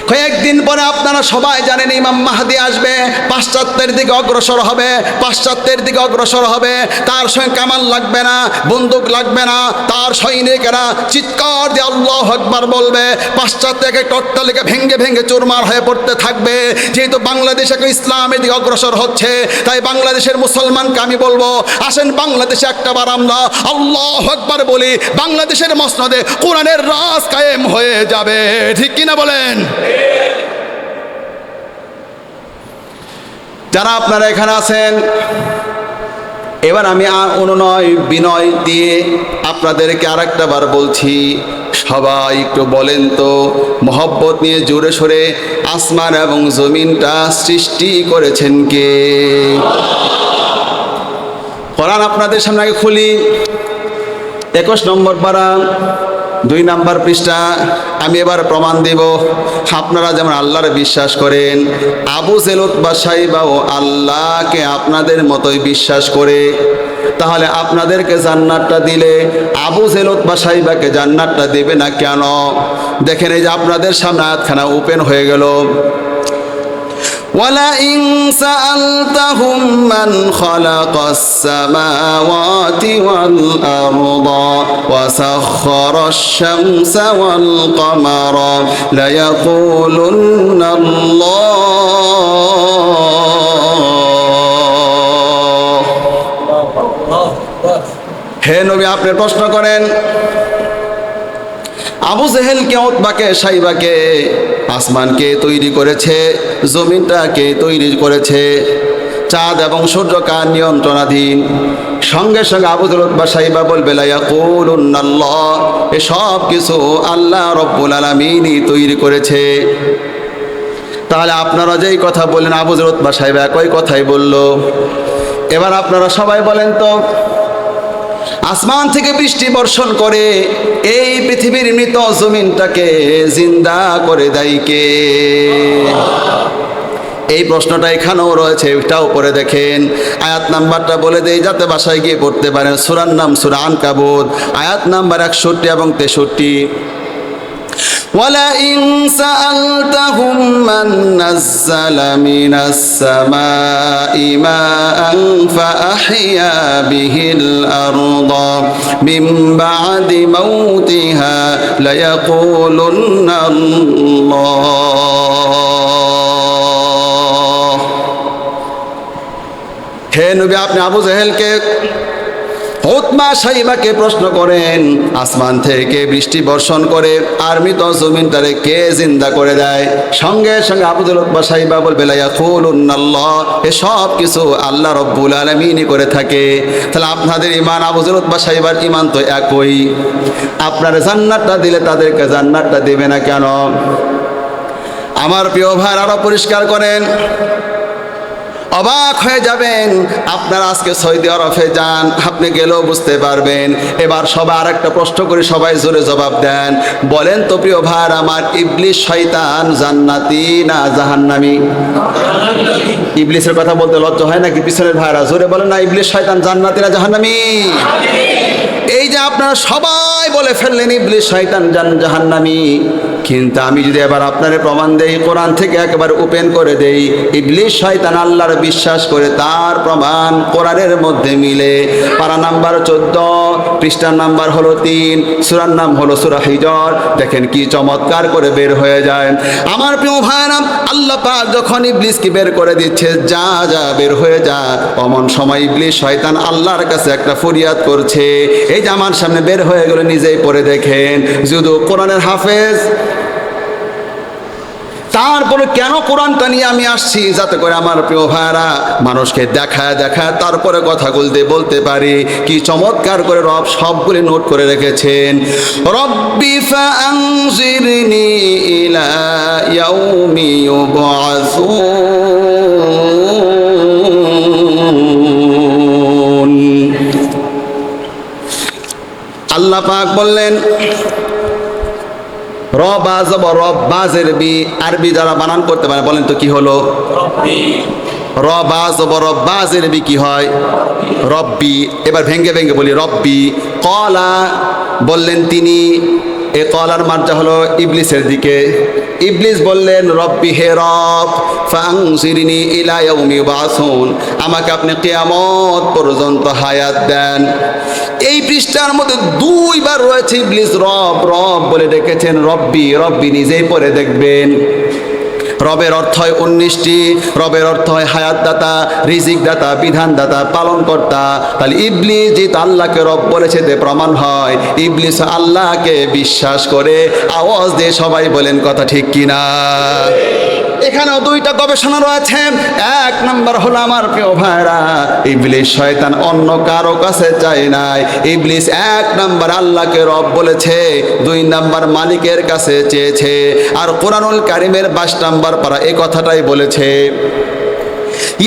কয়েকদিন পরে আপনারা সবাই জানেন ইমাম মাহদি আসবে, পাশ্চাত্যের দিকে অগ্রসর হবে, পাশ্চাত্যের দিকে অগ্রসর হবে। তার সঙ্গে কামান লাগবে না, বন্দুক লাগবে না, তার সৈনিকেরা চিৎকার দিয়ে আল্লাহু আকবার বলবে। পাশ্চাত্যকে অট্টালিকা ভেঙ্গে ভেঙ্গে চুরমার হয়ে পড়তে থাকবে। যেহেতু বাংলাদেশ একটা ইসলামের দিকে অগ্রসর হচ্ছে, তাই বাংলাদেশের মুসলমানকে আমি বলবো, আসেন বাংলাদেশে একটাবার আমরা আল্লাহু আকবার বলি, বাংলাদেশের মসনদে কোরআনের রাজ কায়েম হয়ে যাবে। ঠিক কিনা বলেন? যারা আপনারা এখানে আছেন, এবার আমি অনুনয় বিনয় দিয়ে আপনাদেরকে আরেকটা বার বলছি, সবাই একটু বলেন তো মহব্বত নিয়ে জোরে সোরে, আসমান এবং জমিনটা সৃষ্টি করেছেন কে? কোরআন আপনাদের সামনে আগে খুলি, 21 নম্বর পারা 2 নম্বর পৃষ্ঠা। আমি এবার প্রমাণ দেব, আপনারা যেমন আল্লাহরে বিশ্বাস করেন, আবু জেল উতবা সাইবাও আল্লাহকে আপনাদের মতোই বিশ্বাস করে, তাহলে আপনাদেরকে জান্নাতটা দিলে আবু জেল উতবা সাইবাকে জান্নাতটা দেবে না কেন? দেখেন, এই যে আপনাদের সামনে আয়াতখানা ওপেন হয়ে গেল। وَلَئِن سَأَلْتَهُم مَّنْ خَلَقَ السَّمَاوَاتِ وَالْأَرْضَ وَسَخَّرَ الشَّمْسَ وَالْقَمَرَ لَيَقُولُنَّ اللَّهُ নবী আপনি প্রশ্ন করেন আবু জেহেলকে, উতবাকে, সাইবাকে আসমানকে তৈরি করেছে, জমিনটাকে তৈরি করেছে, চাঁদ এবং সূর্য কার নিয়ন্ত্রণাধীন? সঙ্গে সঙ্গে আবু জেহেল, উতবা, সাইবা বলবে লা ইয়াকুলুন্নাল্লাহ, এসব কিছু আল্লাহ রব্বুল আলামিনই তৈরি করেছে। তাহলে আপনারা যেই কথা বললেন আবু জেহেল, উতবা, সাইবা একই কথাই বলল। এবার আপনারা সবাই বলেন তো, আসমান থেকে বৃষ্টি বর্ষণ করে এই পৃথিবীর মৃত জমিনটাকে জিন্দা করে দেয় কে? এই প্রশ্নটা এখানেও রয়েছে, এটাও পরে দেখেন। আয়াত নাম্বারটা বলে দেই যাতে বাসায় গিয়ে পড়তে পারেন। সূরার নাম সূরা আনকাবুত, আয়াত নাম্বার 61 এবং 63। وَلَئِن سَأَلْتَهُم مَّن نَّزَّلَ مِنَ السَّمَاءِ مَاءً فَأَحْيَا بِهِ الْأَرْضَ مِن بَعْدِ مَوْتِهَا لَيَقُولُنَّ اللَّهُ। হে নবী, আপনি আবু জেহেলকে, উতবা, সাইবাকে প্রশ্ন করেন আসমান থেকে বৃষ্টি বর্ষণ করে আর মৃত জমিনটারে কে জিন্দা করে দেয়? সঙ্গে সঙ্গে আবু জেহেল, উতবা, সাইবা বলবে লা ইয়াকুলুন্নাল্লাহ, এসব কিছু আল্লাহ রব্বুল আলামিনই করে থাকে। তাহলে আপনাদের ঈমান আবু জেহেল, উতবা, সাইবার ঈমান তো একই। আপনার জান্নাতটা দিলে তাদেরকে জান্নাতটা দেবে না কেন? আমার প্রিয় ভাই, আরো পরিষ্কার করেন। অবাক হয়ে যাবেন। আপনারা আজকে সৌদি আরবে যান, আপনি গেলেও বুঝতে পারবেন। এবার সবাই আর একটা প্রশ্ন করে সবাই জোরে জবাব দেন। বলেন তো প্রিয় ভাই আমার, ইবলিস শয়তান জান্নাতি না জাহান্নামী? ইবলিসের কথা বলতে লজ্জা হয় নাকি পিছনের ভাইরা? জোরে বলেন না, ইবলিস শয়তান জান্নাতি না জাহান্নামী? এই যে আপনারা সবাই বলে ফেললেন ইবলিস শয়তান জাহান্নামী, কিন্তু আমি যদি এবার আপনার প্রমাণ দেই, কোরআন থেকে একেবারে ওপেন করে দেই, ইবলিস শয়তান আল্লাহর বিশ্বাস করে, তার প্রমাণ কোরআনের মধ্যে মিলে। পারা নাম্বার 14, পৃষ্ঠার নাম্বার হলো 3, সূরার নাম হলো সূরা হিজর। দেখেন কি চমৎকার করে বের হয়ে যায়। আমার প্রিয় ভাইরা, আল্লাহ পাক যখন ইবলিসকে বের করে দিচ্ছে, যা যা বের হয়ে যা, অমন সময় ইবলিস শয়তান আল্লাহর কাছে একটা ফরিয়াদ করছে। এই যে আমার সামনে বের হয়ে গেল, নিজেই পড়ে দেখেন। যদিও কোরআনের হাফেজ, তারপরে কেন কোরআনটা নিয়ে আমি আসছি? যাতে করে আমার প্রিয় ভাইরা মানুষকে দেখায় দেখায় তারপরে কথাগুলো বলতে পারি। কি চমৎকার করে রব সবগুলি নোট করে রেখেছেন। রব্বি ফাআনজিরনি ইলা ইয়াউমি ইউবআসুন। আল্লাহ পাক বললেন, রব্বাজের বি, আরবি যারা বানান করতে পারে বলেন তো কি হলো? রব্বাজের বি কি হয়? রব্বি। এবার ভেঙ্গে ভেঙ্গে বলি, রব্বি। কলা বললেন তিনি, এ কলার মার্জা হলো ইবলিসের দিকে। ইবলিস বললেন রব্বি, হে রব, ফাংজিরনি ইলা ইয়াউমি ইউবআসুন, আমাকে আপনি কিয়ামত পর্যন্ত হায়াত দেন। এই পৃষ্ঠার মধ্যে 2 বার রয়েছে ইবলিস রব রব বলে ডেকেছেন। রব্বি রব্বি নিজেই পড়ে দেখবেন। রবের অর্থ হয় 19টি। রবের অর্থ হয় হায়াত দাতা, রিজিক দাতা, বিধান দাতা, পালন কর্তা। তাহলে ইবলিস যেহেতু আল্লাহকে রব বলেছে, তে প্রমাণ হয় ইবলিস আল্লাহকে বিশ্বাস করে। আওয়াজ দিয়ে সবাই বলেন কথা ঠিক কিনা? এখানেও 2টা গবেষণা রয়েছে। 1 নাম্বার হলো আমার প্রিয় ভাইরা, ইবলিস শয়তান অন্য কারো কাছে চায় নাই। ইবলিস 1 নাম্বার আল্লাহকে রব বলেছে, 2 নাম্বার মালিকের কাছে চেয়েছে। আর কোরআনুল কারীমের 22 নাম্বার পারা এই কথাটাই বলেছে,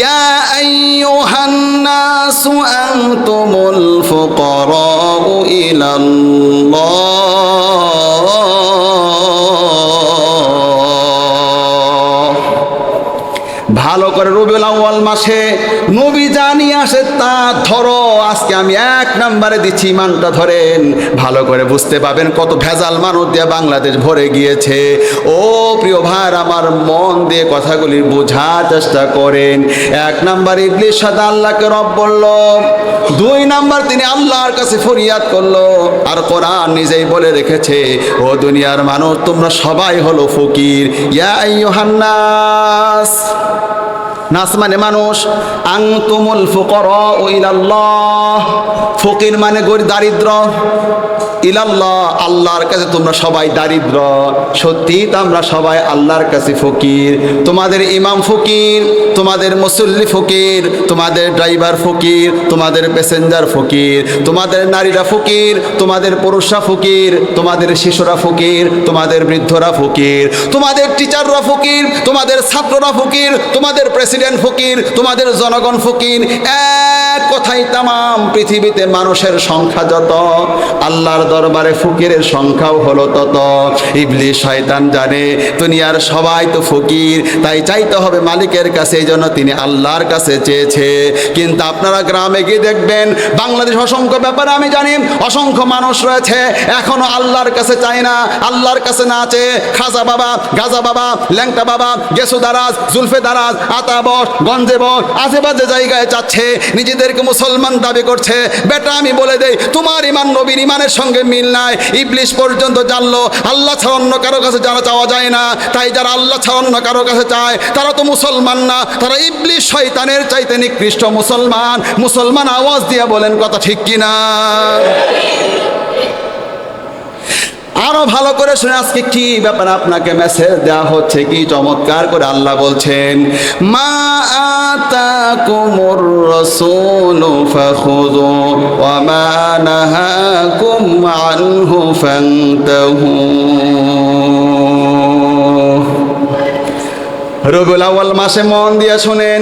ইয়া আইয়ুহান নাসু আনতুমুল ফুকারাউ ইলাল্লাহ। ভালো করে রবিউল আউয়াল মাসে নবী জানি আসে তা ধরো। আজকে আমি 1 নম্বরে দিচ্ছি, ইমানটা ধরেন। ভালো করে বুঝতে পাবেন কত ভেজাল মানুষ দিয়ে বাংলাদেশ ভরে গিয়েছে। ও প্রিয় ভাই, আমার মন দিয়ে কথাগুলি বোঝার চেষ্টা করেন। 1 নাম্বার ইবলিস সাদা আল্লাহকে রব বলল, 2 নাম্বার তিনি আল্লাহর কাছে ফরিয়াদ করলো। আর কোরআন নিজেই বলে রেখেছে, ও দুনিয়ার মানুষ, তোমরা সবাই হলো ফকির। ইয়া আইয়ুহান নাস, নাস মানে মানুষ। আনতুমুল ফুকারা ইলাল্লাহ, ফকির মানে দারিদ্র, ইলাল্লাহ আল্লাহর কাছে তোমরা সবাই দারিদ্র। সত্যি তো আমরা সবাই আল্লাহর কাছে ফকির। তোমাদের ইমাম ফকির, তোমাদের মুসল্লি ফকির, তোমাদের ড্রাইভার ফকির, তোমাদের প্যাসেঞ্জার ফকির, তোমাদের নারীরা ফকির, তোমাদের পুরুষরা ফকির, তোমাদের শিশুরা ফকির, তোমাদের বৃদ্ধরা ফকির, তোমাদের টিচাররা ফকির, তোমাদের ছাত্ররা ফকির, তোমাদের প্রেসিডেন্ট ফকির, তোমাদের জনগণ ফকির। এক কথাই তামাম পৃথিবীতে মানুষের সংখ্যা যত, আল্লাহর দরবারে ফকিরের সংখ্যাও হলো তত। ইবলিস শয়তান জানে দুনিয়ার সবাই তো ফকির, তাই চাইতে হবে মালিকের কাছে, এই জন্য তিনি আল্লাহর কাছে চেয়েছে। কিন্তু আপনারা গ্রামে গিয়ে দেখবেন, বাংলাদেশ অসংখ্য ব্যাপারে আমি জানি অসংখ্য মানুষ রয়েছে এখনো আল্লাহর কাছে চায় না, আল্লাহর কাছে না চেয়ে খাজা বাবা, গাজা বাবা, ল্যাংটা বাবা, গেসু দারাজ, জুলফে দারাজ, আতা বস, গঞ্জে বস, আশেপাশে জায়গায় চাচ্ছে, নিজেদেরকে মুসলমান দাবি করছে। বেটা আমি বলে দেই, তোমার ইমান নবীর ইমানের সঙ্গে মিল নাই। ইবলিস পর্যন্ত জানলো আল্লাহ ছাড়া অন্য কারো কাছে যারা চাওয়া যায় না, তাই যারা আল্লাহ ছাড়া অন্য কারো কাছে চায় তারা তো মুসলমান না, তারা ইবলিস শয়তানের চাইতে নিকৃষ্ট মুসলমান। মুসলমান আওয়াজ দিয়ে বলেন কথা ঠিক কিনা? আরো ভালো করে শুনে আজকে কি ব্যাপার আপনাকে মেসেজ দেওয়া হচ্ছে, কি চমৎকার করে আল্লাহ বলছেন, মা আতাকুমুর রাসূলু ফাখুযু ওয়া মা নাহাকুম আনহু ফান্তাহু। রবিউল আউয়াল মাসে মন দিয়ে শুনেন,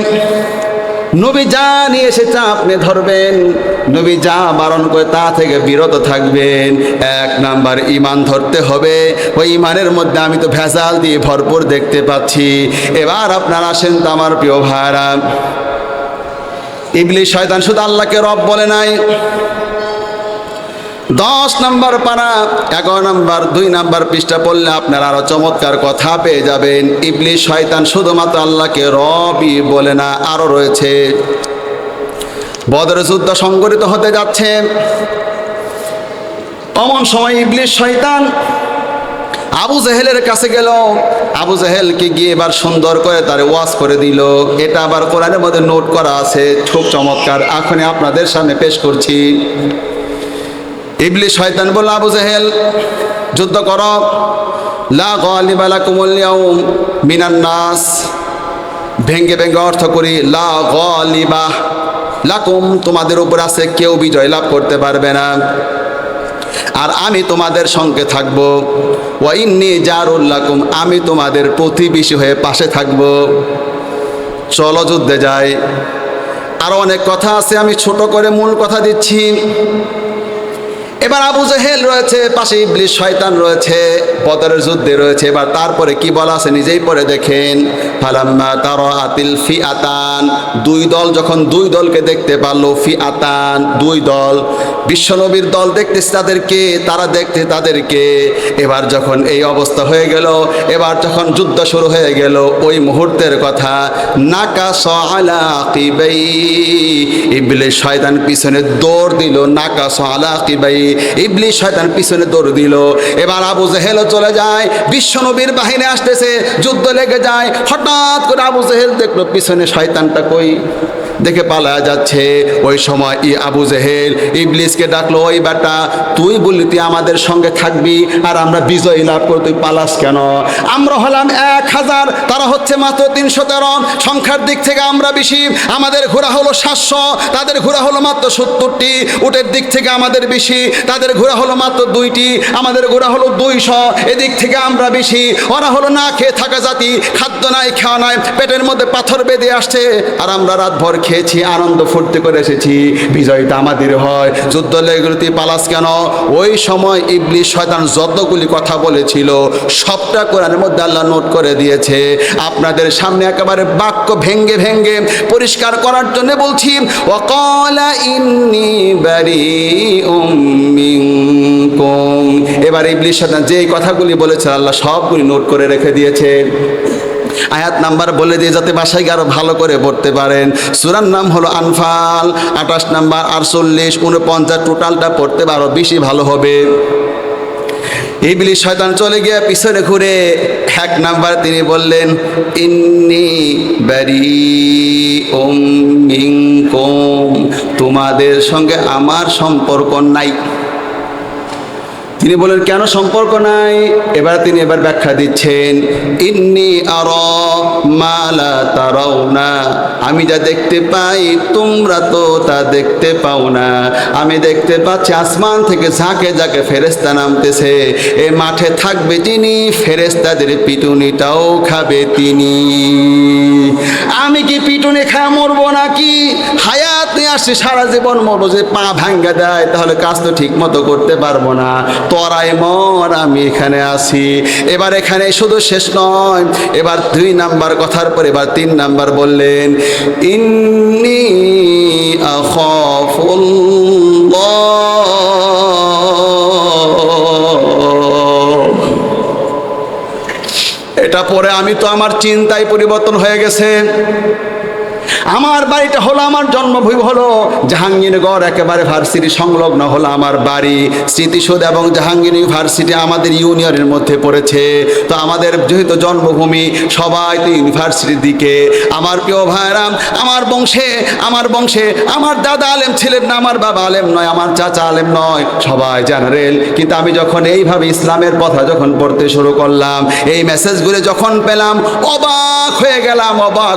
নবী যা নিয়ে এসেছে আপনি ধরবেন, নবী যা বারণ করে তা থেকে বিরত থাকবেন। এক নাম্বার ঈমান ধরতে হবে। ওই ঈমানের মধ্যে আমি তো ভেজাল দিয়ে ভরপুর দেখতে পাচ্ছি। এবার আপনারা আসেন তো আমার প্রিয় ভাইরা, ইবলিস শয়তান শুধু আল্লাহকে রব বলে নাই। 10 নম্বর পারা 11 নম্বর 2 নম্বর পৃষ্ঠা পড়লে আপনারা আরো চমৎকার কথা পেয়ে যাবেন। ইবলিস শয়তান শুধুমাত্র আল্লাহকে রবই বলে না, আরো রয়েছে। বদরের যুদ্ধ সংঘটিত হতে যাচ্ছে, এমন সময় ইবলিস শয়তান আবু জেহেলের কাছে গেল। আবু জেহেলকে গিয়ে এবার সুন্দর করে তার ওয়াজ করে দিল। এটা আবার কোরআনের মধ্যে নোট করা আছে, খুব চমৎকার, এখনই আপনাদের সামনে পেশ করছি। ইবলিস শয়তান বলল, আবু জেহেল যুদ্ধ করো, লা গালিবা লাকুমুল ইয়াউম মিনান নাস। ভেঙ্গে ভেঙ্গে অর্থ করি, লা গালিবা লাকুম, তোমাদের উপর আছে, কেউ বিজয় লাভ করতে পারবে না, আর আমি তোমাদের সঙ্গে থাকবো। ওয়া ইন্নী জারুল লাকুম, আমি তোমাদের প্রতিবেশী হয়ে পাশে থাকবো। চলো যুদ্ধে যাই। আরো অনেক কথা আছে, আমি ছোট করে মূল কথা দিচ্ছি। এবার আবু জেহেল রয়েছে, পাশে ইবলিস শয়তান রয়েছে, বদরের যুদ্ধে রয়েছে। এবার তারপরে কি বলা আছে নিজেই পড়ে দেখেন। ফালাম্মা তারাআতিল ফিআতান, দুই দল যখন দুই দলকে দেখতে পারলো, ফিআতান দুই দল, বিশ্বনবীর দল দেখতেছে তাদেরকে, তারা দেখতে তাদেরকে। এবার যখন এই অবস্থা হয়ে গেল, এবার যখন যুদ্ধ শুরু হয়ে গেল, ওই মুহূর্তের কথা, নাকাসা আলা আকিবাই, ইবলিস শয়তান পিছনে দৌড় দিল। নাকাসা আলা আকিবাই, ইবলিস শয়তান পিছনে দৌড় দিল। এবার আবু জেহেলও চলে যায়, বিশ্বনবীর বাহিনী আসতেছে, যুদ্ধ লেগে যায়। হঠাৎ করে আবু জেহেল দেখলো পিছনে শয়তানটা কই, দেখে পালা যাচ্ছে। ওই সময় আবু জেহেল ইবলিসকে ডাকলো, ওই বেটা তুই বললি তুই আমাদের সঙ্গে থাকবি আর আমরা বিজয় লাভ করব, তুই পালাস কেন? আমরা হলাম 1000, তারা হচ্ছে মাত্র 313। সংখ্যার দিক থেকে আমরা বেশি, আমাদের ঘোড়া হলো 700, তাদের ঘোড়া হলো মাত্র 70টি। উটের দিক থেকে আমাদের বেশি, তাদের ঘোড়া হলো মাত্র 2টি, আমাদের ঘোড়া হলো 200। এদিক থেকে আমরা বেশি, ওরা হলো না খেয়ে থাকা জাতি, খাদ্য নাই, খাওয়া নাই, পেটের মধ্যে পাথর বেঁধে আসছে, আর আমরা রাতভর খেয়েছি, আনন্দ ফুর্তি করে এসেছি, বিজয়টা আমাদের হয়। যুদ্ধ লেগে গেল, তুই পালাস কেন? ওই সময় ইবলিস শয়তান যতগুলি কথা বলেছিল সবটা কোরআনের মধ্যে আল্লাহ নোট করে দিয়েছে। আপনাদের সামনে একেবারে বাক্য ভেঙ্গে ভেঙ্গে পরিষ্কার করার জন্য বলছি। ওয়াকালা ইন্নী বারিউম মিনকুম, এবার ইবলিস শয়তান যেই কথাগুলি বলেছে আল্লাহ সবগুলি নোট করে রেখে দিয়েছে। আয়াত নাম্বার বলে দিয়ে যাতে বাসায় আরো ভালো করে পড়তে পারেন। সূরার নাম হলো আনফাল, 28 নাম্বার, 48, 49, টোটালটা পড়তে আরো বেশি ভালো হবে। ইবলিস শয়তান চলে গিয়ে পিছনে ঘুরে 1 নাম্বার তিনি বললেন, ইন্নী বারিউম মিনকুম, তোমাদের সঙ্গে আমার সম্পর্ক নাই। তিনি বলেন কেন সম্পর্ক নাই? তিনি ব্যাখ্যা দিচ্ছেন, ইন্নী আরা মা লা তারাউনা, আমি যা দেখতে পাই তোমরা তো তা দেখতে পাও না। আমি দেখতে পাচ্ছি আসমান থেকে ঝাঁকে ঝাঁকে ফেরেশতা নামতেছে, এ মাঠে থাকবে যিনি, ফেরেশতাদের পিটুনিটাও খাবে তিনি। আমি কি পিটুনি খায় মরবো নাকি? হায়াত নিয়ে আসছি, সারা জীবন মরবো। যে পা ভাঙ্গা দেয় তাহলে কাজ তো ঠিক মতো করতে পারবো না। তোরাই মর, আমি এখানে আছি। এখানে শুধু শেষ নয়, 2 নাম্বার কথার পর 3 নাম্বার বললেন, ইন্নী আখাফুল্লাহ। এটা পরে আমি তো আমার চিন্তায় পরিবর্তন হয়ে গেছে। আমার বাড়িটা হলো, আমার জন্মভূমি হলো জাহাঙ্গীরনগর, একেবারে ভার্সিটি সংলগ্ন হলো আমার বাড়ি। স্মৃতিসৌধ এবং জাহাঙ্গীর ইউনিভার্সিটি আমাদের ইউনিয়নের মধ্যে পড়েছে। তো আমাদের যেহেতু জন্মভূমি, সবাই তো ইউনিভার্সিটির দিকে। আমার প্রিয় ভাইরাম, আমার বংশে আমার দাদা আলেম ছিলেন না, আমার বাবা আলেম নয়, আমার চাচা আলেম নয়, সবাই জেনারেল। কিন্তু আমি যখন এইভাবে ইসলামের কথা যখন পড়তে শুরু করলাম, এই মেসেজগুলো যখন পেলাম, অবাক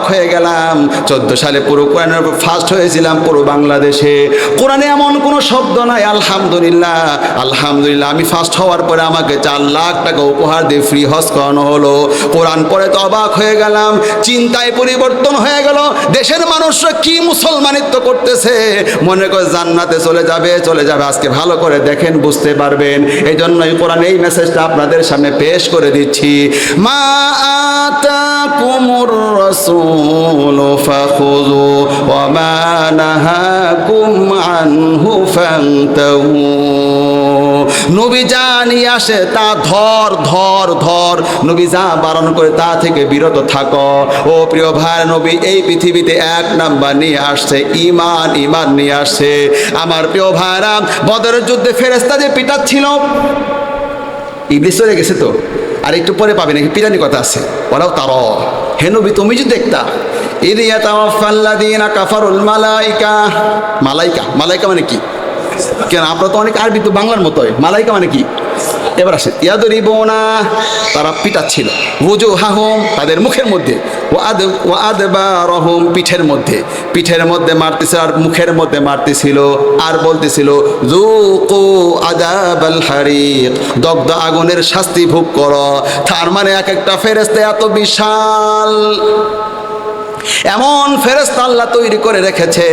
হয়ে গেলাম। 14 সালে পুরো কোরআনের উপর ফার্স্ট হয়েছিলাম পুরো বাংলাদেশে। কোরআনে এমন কোনো শব্দ নাই। আলহামদুলিল্লাহ। আমি ফার্স্ট হওয়ার পরে আমাকে 4 লাখ টাকা উপহার দিয়ে ফ্রি হজ করানো হলো। কোরআন পড়ে তো অবাক হয়ে গেলাম, চিন্তায় পরিবর্তন হয়ে গেল। দেশের মানুষরা কি মুসলমানিত্ব করতেছে, মনে করে জান্নাতে চলে যাবে। আজকে ভালো করে দেখেন, বুঝতে পারবেন। এই জন্যই কোরআন এই মেসেজটা আপনাদের সামনে পেশ করে দিচ্ছি। মা আতাকুমুর রাসূল ফাখুযু ওয়া মা নাহাকুম আনহু ফান্তাহু। নবী যা নিয়ে আসে তা ধর। নবী যা বারণ করে তা থেকে বিরত থাকো। ও প্রিয় ভাই, নবী এই পৃথিবীতে 1 নাম্বার নিয়ে আসছে ঈমান নিয়ে আসছে। আমার প্রিয় ভাইরা, বদরের যুদ্ধে ফেরেশতা যে পিটাচ্ছিল, ইবলিস চলে গেছে তো, আর একটু পরে পাবেন পিটানি কথা আছে। ওরাও তারা, হে নবী তুমি যদি দেখতা, ইয ইয়াতাওয়াফাল্লাযীনা কাফারুল মালাইকা মানে কি? কেন আপনারা তো অনেক আরবি তো বাংলার মতোই। মালাইকা মানে কি? এবার আসে, ইয়াদরিবুনা, তারা পিটাচ্ছিল, ওযুহাহুম, তাদের মুখের মধ্যে, ওয়া আদবারহুম, পিঠের মধ্যে মারতেছিল, আর মুখের মধ্যে মারতেছিল, আর বলতেছিল যুকু আযাবাল হারিক, দগ্ধ আগুনের শাস্তি ভোগ করো। তার মানে এক একটা ফেরেশতা এত বিশাল, এমন ফেরেশতা আল্লাহ তৈরি করে রেখেছে,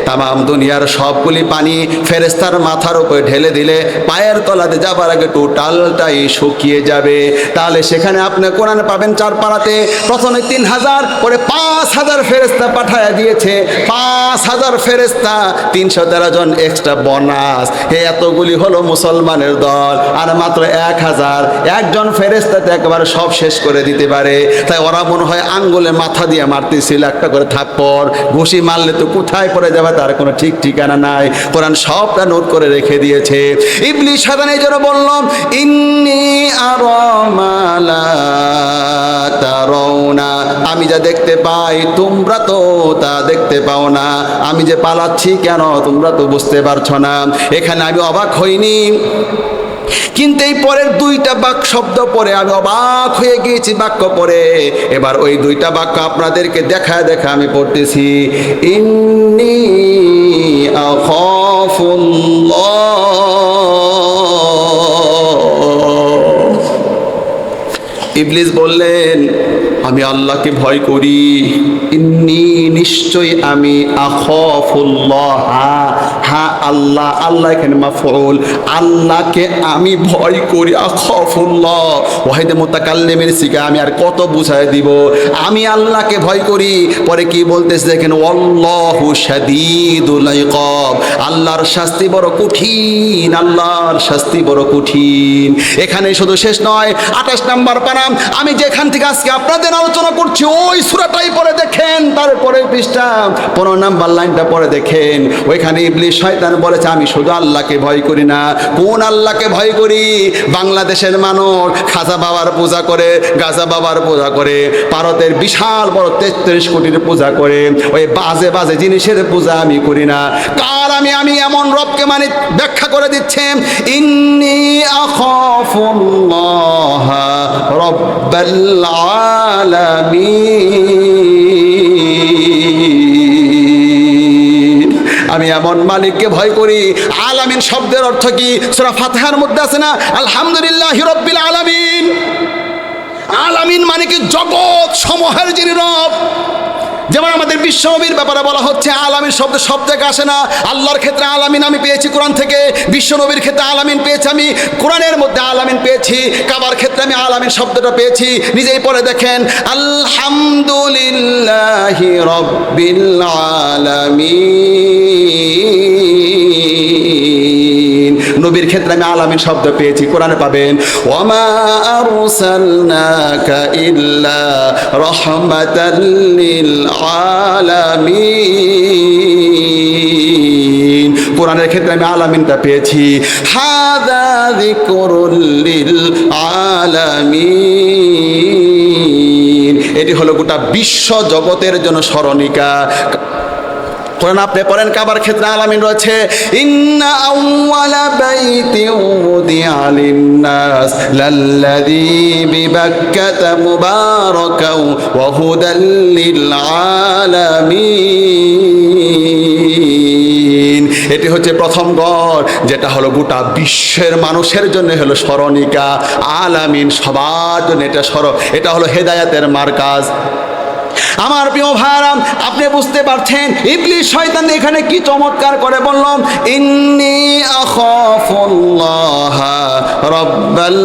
তামাম দুনিয়ার সবগুলি পানি ফেরেশতার মাথার উপরে ঢেলে দিলে পায়ের তলাতে যাবার আগে টোটালটাই শুকিয়ে যাবে। তাহলে সেখানে আপনি কোরআনে পাবেন 4 পারাতে প্রথমে 3000, পরে 5000 ফেরেশতা পাঠায়া দিয়েছে। 5000 ফেরেশতা, 313 জন এক্সট্রা বোনাস। এতগুলি হলো মুসলমানের দল, আর মাত্র 1000। একজন ফেরেশতাতে একেবারে সব শেষ করে দিতে পারে। তাই ওরা মনে হয় আঙ্গুলে মাথা দিয়ে মারতেছিল, একটা করে থাপ্পড়, ঘুষি মারলে তো কোথায় পড়ে যাবে তার কোনো ঠিক ঠিকানা নাই। কোরআন সবটা নোট করে রেখে দিয়েছে। ইবলিস শয়তান এই জন্য বলল, ইন্নী আরা মা লা তারাউনা, আমি যা দেখতে পাই তোমরা তো তা দেখতে পাও না। আমি যে পালাচ্ছি কেন তোমরা তো বুঝতে পারছো না। এখানে আমি অবাক হইনি, কিন্তু এই পরের 2টা বাক্য শব্দ পরে আমি অবাক হয়ে গিয়েছি। বাক্য পরে এবার ওই 2টা বাক্য আপনাদেরকে দেখা আমি পড়তেছি। ইন্নী আখাফুল্লাহ। ইবলিস বললেন, আমি আল্লাহকে ভয় করি। ইন্নী, নিশ্চয়ই আমি, আখাফুল্লাহ, হ্যাঁ আল্লাহ এখানে মাফউল, আল্লাহকে আমি ভয় করি। আখাফুল্লাহ ওয়াহিদে মুতাকাল্লিমের সিগা, আমি আর কত বুঝায় দিব। আমি আল্লাহকে ভয় করি। পরে কি বলতেছে দেখেন, ওয়াল্লাহু শাদীদুল ইকাব, আল্লাহর শাস্তি বড় কঠিন, আল্লাহর শাস্তি বড় কঠিন। এখানে শুধু শেষ নয়, 28 নাম্বার পারা আমি যেখান থেকে আজকে আপনাদের আলোচনা করছি ওই সূরাটাই পড়ে দেখেন, তারপরে পৃষ্ঠা 15 নাম্বার লাইনটা পড়ে দেখেন। ওইখানে ইবলিস শয়তান বলেছে আমি শুধু আল্লাহকে ভয় করি না। কোন আল্লাহকে ভয় করি? বাংলাদেশের মানুষ খাজা বাবার পূজা করে, গাজা বাবার পূজা করে, ভারতের বিশাল বড় 33 কোটির পূজা করে, ওই বাজে বাজে জিনিসের পূজা আমি করি না। কার আমি এমন রবকে মানে ব্যাখ্যা করে দিচ্ছে, ইন্নী আখাফুল্লাহ রাব্বাল আলামিন। আমি এমন মালিককে ভয় করি। আলামিন শব্দের অর্থ কি? সূরা ফাতিহার মধ্যে আছে না, আলহামদুলিল্লাহি রাব্বিল আলামিন। আলামিন মানে কি? জগৎ সমূহের যিনি রব। যেমন আমাদের বিশ্বনবীর ব্যাপারে বলা হচ্ছে আলামিন শব্দ সব জায়গায় আসে না। আল্লাহর ক্ষেত্রে আলামিন আমি পেয়েছি কোরআন থেকে, বিশ্বনবীর ক্ষেত্রে আলামিন পেয়েছি আমি কোরআনের মধ্যে আলামিন পেয়েছি, কাবার ক্ষেত্রে আমি আলামিন শব্দটা পেয়েছি। নিজেই পড়ে দেখেন, আলহামদুলিল্লাহি রাব্বিল আলামিন। নবীর ক্ষেত্রে আমি আলামিন শব্দ পেয়েছি, কোরআনে পাবেন ওয়ামা আরসালনাকা ইল্লা রাহমাতাল লিল আলামিন। কোরআনের ক্ষেত্রে আমি আলামিনটা পেয়েছি, হাযা যিকরুল লিল আলামিন। এটি হলো গোটা বিশ্ব জগতের জন্য স্মরণিকা। কোরআন আপনি পড়েন, কাবার ক্ষেত্রে আলামিন রয়েছে, ইন্না আউওয়ালা বাইতিন উযিআ লিন-নাস লাল্লাযী বিবাক্কাতা মুবারাকাও ওয়া হুদাল লিল আলামিন। এটি হচ্ছে প্রথম ঘর, যেটা হলো গোটা বিশ্বের মানুষের জন্য হলো স্মরণিকা। আলামিন সবার জন্য এটা হলো হেদায়েতের মার্কাজ। আমার প্রিয় ভাইরা, আপনি বুঝতে পারছেন ইবলিস শয়তান এখানে কি চমৎকার করে বললাম, ইন্নী আখাফুল্লাহ রাব্বাল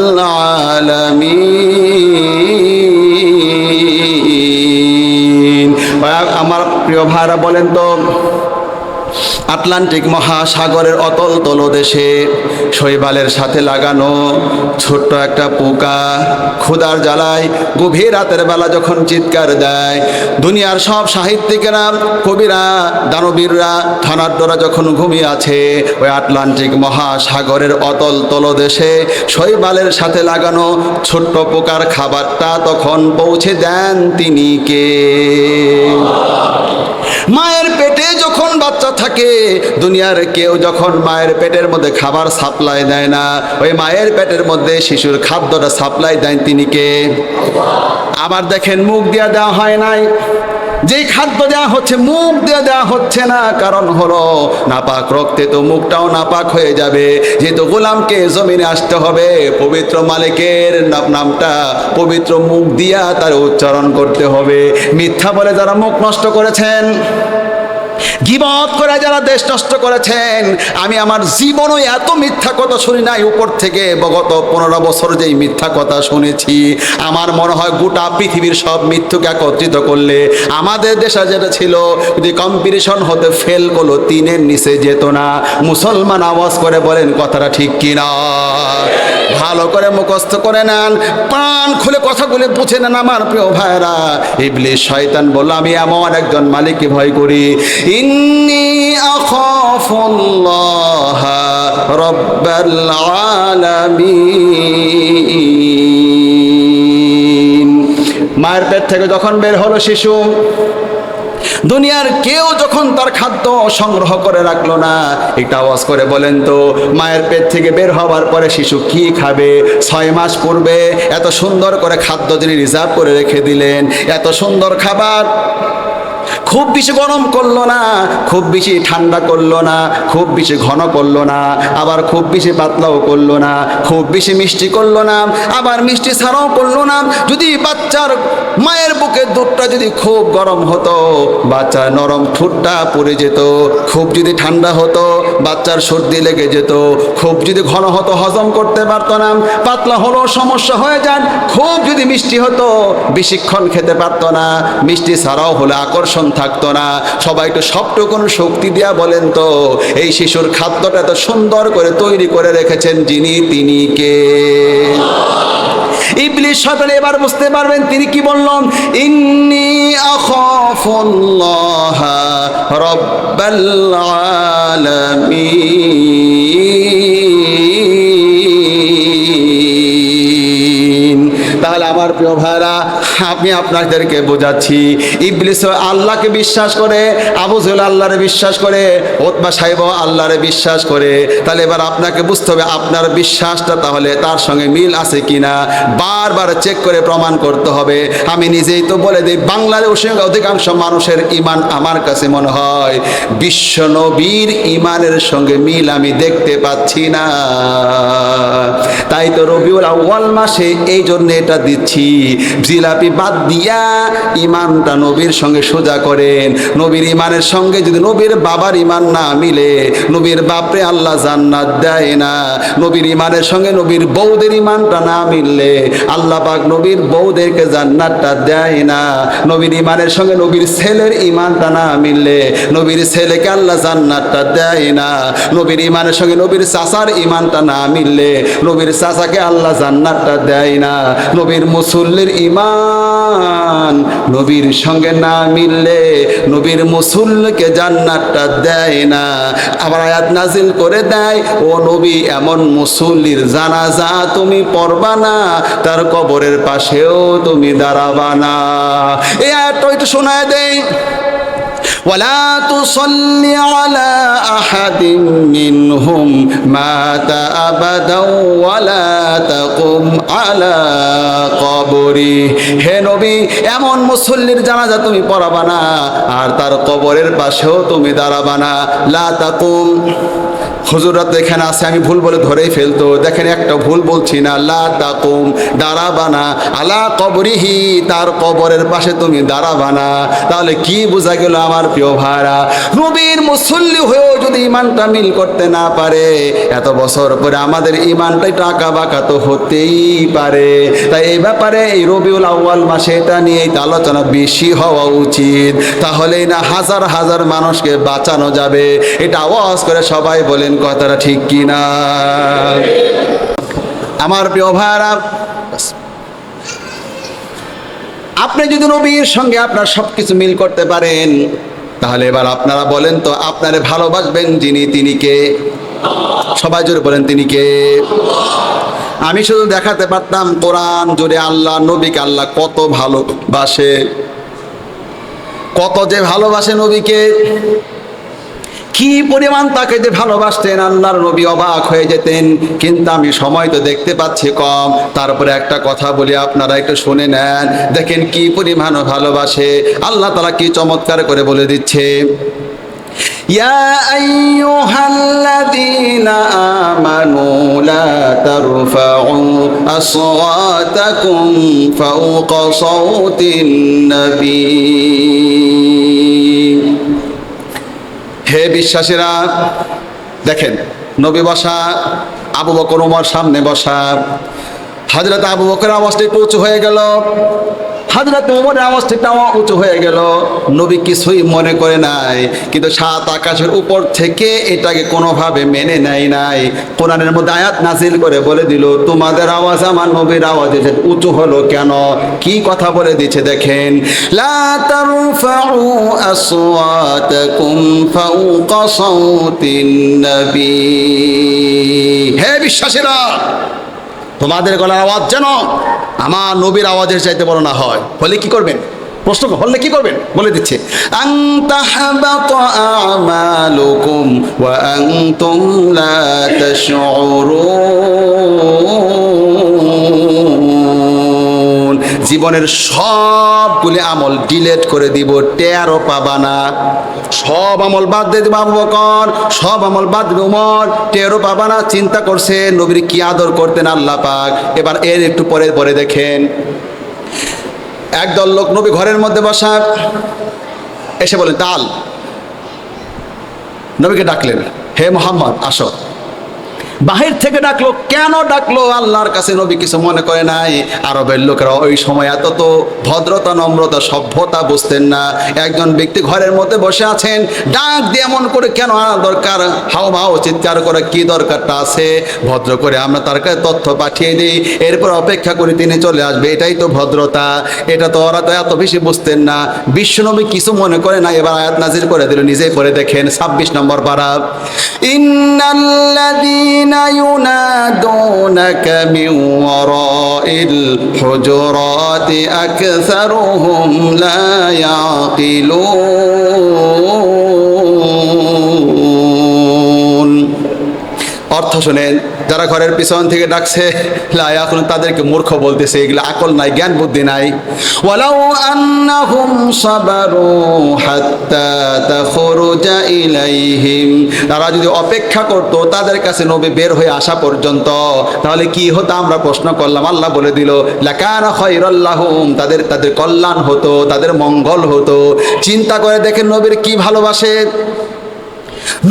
আলামিন। আমার প্রিয় ভাইরা বলেন তো, আটলান্টিক মহাসাগরের অতল তলদেশে শৈবালের সাথে লাগানো ছোট্ট একটা পোকা ক্ষুধার জ্বালায় গভীর রাতের বেলা যখন চিৎকার দেয়, দুনিয়ার সব সাহিত্যিকেরা, কবিরা, দানবীররা, ধনাঢ্যরা যখন ঘুমিয়ে আছে, ওই আটলান্টিক মহাসাগরের অতল তলদেশে শৈবালের সাথে লাগানো ছোট্ট পোকার খাবারটা তখন পৌঁছে দেন তিনি কে? মায়ের পেটে যখন বাচ্চা থাকে, দুনিয়ার কেউ যখন মায়ের পেটের মধ্যে খাবার সাপ্লাই দেয় না, ওই মায়ের পেটের মধ্যে শিশুর খাদ্যটা সাপ্লাই দেন তিনি কে? আবার দেখেন, মুখ দিয়ে দেওয়া হয় নাই, যেই খাদ্য দেওয়া হচ্ছে মুখ দিয়ে দেওয়া হচ্ছে না, কারণ হলো নাপাক রক্তে তো মুখটাও নাপাক হয়ে যাবে। যেহেতু গোলামকে জমিনে আসতে হবে, পবিত্র মালিকের নামটা পবিত্র মুখ দিয়া তার উচ্চারণ করতে হবে। মিথ্যা বলে যারা মুখ নষ্ট করেছেন, গীবত করে যারা দেশ নষ্ট করেছেন, আমি আমার জীবনে এত মিথ্যা কথা শুনি নাই। উপর থেকে গত 15 বছর যেই মিথ্যা কথা শুনেছি, আমার মনে হয় গোটা পৃথিবীর সব মিথ্যুকে একত্রিত করলে আমাদের দেশে যেটা ছিল, যদি কম্পিটিশন হতে ফেল করলো 3-এর নিচে যেত না। মুসলমান আওয়াজ করে বলেন কথাটা ঠিক কিনা? ভালো করে মুখস্থ করে নেন, প্রাণ খুলে কথাগুলো বুঝে নেন আমার প্রিয় ভাইরা। ইবলিস শয়তান বলল আমি এমন একজন মালিককে ভয় করি, ইন্নী আখাফুল্লাহ রাব্বাল আলামিন। মায়ের পেট থেকে যখন বের হলো শিশু, দুনিয়ার কেউ যখন তার খাদ্য সংগ্রহ করে রাখলো না, একটা আওয়াজ করে বলেন তো, মায়ের পেট থেকে বের হওয়ার পরে শিশু কি খাবে? 6 মাস পূর্বে এত সুন্দর করে খাদ্য যিনি রিজার্ভ করে রেখে দিলেন, এত সুন্দর খাবার, খুব বেশি গরম করলো না, খুব বেশি ঠান্ডা করলো না, খুব বেশি ঘন করলো না, আবার খুব বেশি পাতলাও করলো না, খুব বেশি মিষ্টি করলো না, আবার মিষ্টি ছাড়াও করলো না। যদি বাচ্চার মায়ের বুকের দুধটা যদি খুব গরম হতো, বাচ্চার নরম ঠোঁটটা পড়ে যেত, খুব যদি ঠান্ডা হতো বাচ্চার সর্দি লেগে যেত, খুব যদি ঘন হতো হজম করতে পারতো না, পাতলা হলো সমস্যা হয়ে যান, খুব যদি মিষ্টি হতো বেশিক্ষণ খেতে পারতো না, মিষ্টি ছাড়াও হলে আকর্ষণ থাকতো না। সবাই একটু সবটুকুন শক্তি দিয়া বলেন তো, এই শিশুর খাদ্যটা এত সুন্দর করে তৈরি করে রেখেছেন যিনি, তিনি কে? ইবলিস শয়তান এবার বুঝতে পারবেন তিনি কি বললেন, ইন্নী আখাফুল্লাহ রাব্বাল আলামিন। তাহলে আমার প্রিয় ভাইরা, আমি আপনাদেরকে বোঝাচ্ছি, ইবলিস আল্লাহকে বিশ্বাস করে, আবু জেহেল আল্লাহরে বিশ্বাস করে, উতবা সাহেব আল্লাহরে বিশ্বাস করে। তাহলে এবার আপনাকে বুঝতে হবে আপনার বিশ্বাসটা তাহলে তার সঙ্গে মিল আছে কিনা, বারবার চেক করে প্রমাণ করতে হবে। আমি নিজেই তো বলে দিই, বাংলাদেশের অধিকাংশ মানুষের ঈমান আমার কাছে মনে হয় বিশ্ব নবীর ঈমানের সঙ্গে মিল আমি দেখতে পাচ্ছি না। তাই তো রবিউল আউয়াল মাসে এই জন্য এটা দিচ্ছি, জিলাপি বাদ দিয়া ঈমানটা নবীর সঙ্গে সোজা করেন। নবীর ঈমানের সঙ্গে যদি নবীর বাবার ঈমান না মিলে, নবীর বাপরে আল্লাহ জান্নাত দেয় না। নবীর ঈমানের সঙ্গে নবীর বউদের ঈমানটা না মিললে আল্লাহ পাক নবীর বউদেরকে জান্নাতটা দেয় না। নবীর ঈমানের সঙ্গে নবীর ছেলের ঈমানটা না মিললে নবীর ছেলেকে আল্লাহ জান্নাতটা দেয় না। নবীর ঈমানের সঙ্গে নবীর চাচার ঈমানটা না মিললে নবীর চাচাকে আল্লাহ জান্নাতটা দেয় না। নবীর মুসল্লির ঈমান নবীর সঙ্গে না মিললে নবীর মুসল্লিকে জান্নাতটা দেয় না। আবার আয়াত নাজিল করে দেয়, ও নবী এমন মুসল্লির জানাজা তুমি পড়বা না, তার কবরের পাশেও তুমি দাঁড়াবা না। এই আয়াতটা একটু শোনায় দেয়, ওয়ালা তুসাল্লি আলা আহাদিন মিনহুম মাতা আবাদাও ওয়ালা তাকুম আলা কবরি। হে নবী, এমন মুসল্লির জানাজা তুমি পড়াবা না, আর তার কবরের পাশেও তুমি দাঁড়াবা না। লা তাকুম, হুজুররা তো এখানে আছে, আমি ভুল বলে ধরেই ফেলতো, দেখেন একটা ভুল বলছি না। লা তাকুম, দাঁড়াবা না, আলা কবরিহি, তার কবরের পাশে তুমি দাঁড়াবা না। তাহলে কি বোঝা গেল আমার প্রিয় ভাইরা, নবীর মুসল্লি হয়েও যদি ঈমানটা মিল করতে না পারে, এত বছর পরে আমাদের ঈমানটাই টাকা বাঁকা তো হতেই পারে। তাই এই ব্যাপারে এই রবিউল আউয়াল মাসে এটা নিয়ে আলোচনা বেশি হওয়া উচিত, তাহলেই না হাজার হাজার মানুষকে বাঁচানো যাবে। এটা আওয়াজ করে সবাই বলেন কথাটা ঠিক কিনা। আমার প্রিয় ভাইরা, আপনি যদি নবীর সঙ্গে আপনার সবকিছু মিল করতে পারেন, তাহলে এবার আপনারা বলেন তো, আপনারে ভালোবাসবেন যিনি, তিনি কে? সবাই জোরে বলেন, তিনি কে? আমি শুধু দেখাতে পারতাম কোরআন জুড়ে আল্লাহ নবীকে আল্লাহ কত ভালোবাসে, কত যে ভালোবাসে নবীকে, কি পরিমাণ তাকে যে ভালোবাসতেন, আল্লাহর নবী অবাক হয়ে যেতেন। কিন্তু আমি সময় তো দেখতে পাচ্ছি কম, তারপরে একটা কথা বলি, আপনারা একটু শুনে নেন, দেখেন কি পরিমাণ ভালোবাসে। আল্লাহ তাআলা কি চমৎকার করে বলে দিচ্ছে, ইয়া আইয়ুহাল্লাযীনা আমানু লা তারফাউ আসওয়াতাকুম ফাওকা সাওতিন নবী। হে বিশ্বাসীরা, দেখেন নবী বসা, আবু বকর ওমর সামনে বসা। হযরত আবু বকরের আওয়াজটা একটু উঁচু হয়ে গেল, হযরত ওমরের আওয়াজটা একটু উঁচু হয়ে গেল। নবী কিছুই মনে করে নাই, কিন্তু সাত আকাশের উপর থেকে এটাকে কোনোভাবে মেনে নেয় নাই। কোরআনের মধ্যে আয়াত নাজিল করে বলে দিল, তোমাদের আওয়াজ আমার নবীর আওয়াজে উঁচু হলো কেন? কি কথা বলে দিচ্ছে দেখেন, লা তারফাউ আসওয়াতাকুম ফাওকা সাওতিন নবী। হে বিশ্বাসীরা, তোমাদের গলার আওয়াজ যেন আমার নবীর আওয়াজের চাইতে বড় না হয়। হলে কি করবেন? প্রশ্ন হলে কি করবেন? বলে দিচ্ছে, আন তাহবাতা আমালুকুম ওয়া আনতুম লা তাশউরুন। জীবনের সবগুলি আমল ডিলেট করে দিব, টেরও পাবা না। সব আমল বাদ দিয়ে দেব আবু বকর, সব আমল বাদ দেব উমর, টেরও পাবা না। চিন্তা করছে নবীর কি আদর করতেন আল্লাহ পাক। এবার এর একটু পরে পরে দেখেন, একদল লোক নবী ঘরের মধ্যে বসা, এসে বলেন তাল, নবীকে ডাকলেন, হে মুহাম্মদ আসো। বাহির থেকে ডাকলো, কেন ডাকলো আল্লাহর কাছে নবী কিছু মনে করে নাই। আরবের লোকেরা ওই সময় এত তো ভদ্রতা, নম্রতা, সভ্যতা বুঝতেন না। একজন ব্যক্তি ঘরের মধ্যে বসে আছেন, ডাক দিয়ে এমন করে কেন আনা দরকার, হাও মাও চিৎকার করে কি দরকারটা আছে, ভদ্র করে আমরা তার কাছে তথ্য পাঠিয়ে দিই, এরপর অপেক্ষা করি তিনি চলে আসবে, এটাই তো ভদ্রতা। এটা তো ওরা তো এত বেশি বুঝতেন না। বিশ্বনবী কিছু মনে করে না, এবার আয়াত নাজির করে দিল, নিজেই পড়ে দেখেন 26 নম্বর পারা। ইন্নাল্লাযীনা ইউনাদুনাকা মিন ওয়ারাইল হুজুরাতি আকসারুহুম লা ইয়াকিলুন। অর্থ শুনেন, যারা ঘরের পিছন থেকে ডাকছে লা ইয়াকুলুন, তাদেরকে মূর্খ বলতেছে, এগুলো আকল নাই, জ্ঞান বুদ্ধি নাই। ওয়ালাউ আন্নাহুম সাবারু হাত্তা তাখরুজা ইলাইহিম, তারা যদি অপেক্ষা করতো তাদের কাছে নবী বের হয়ে আসা পর্যন্ত, তাহলে কি হতো আমরা প্রশ্ন করলাম। আল্লাহ বলে দিল লাকানা খায়রাল লাহুম, তাদের কল্যাণ হতো, তাদের মঙ্গল হতো। চিন্তা করে দেখেন নবীর কি ভালোবাসে।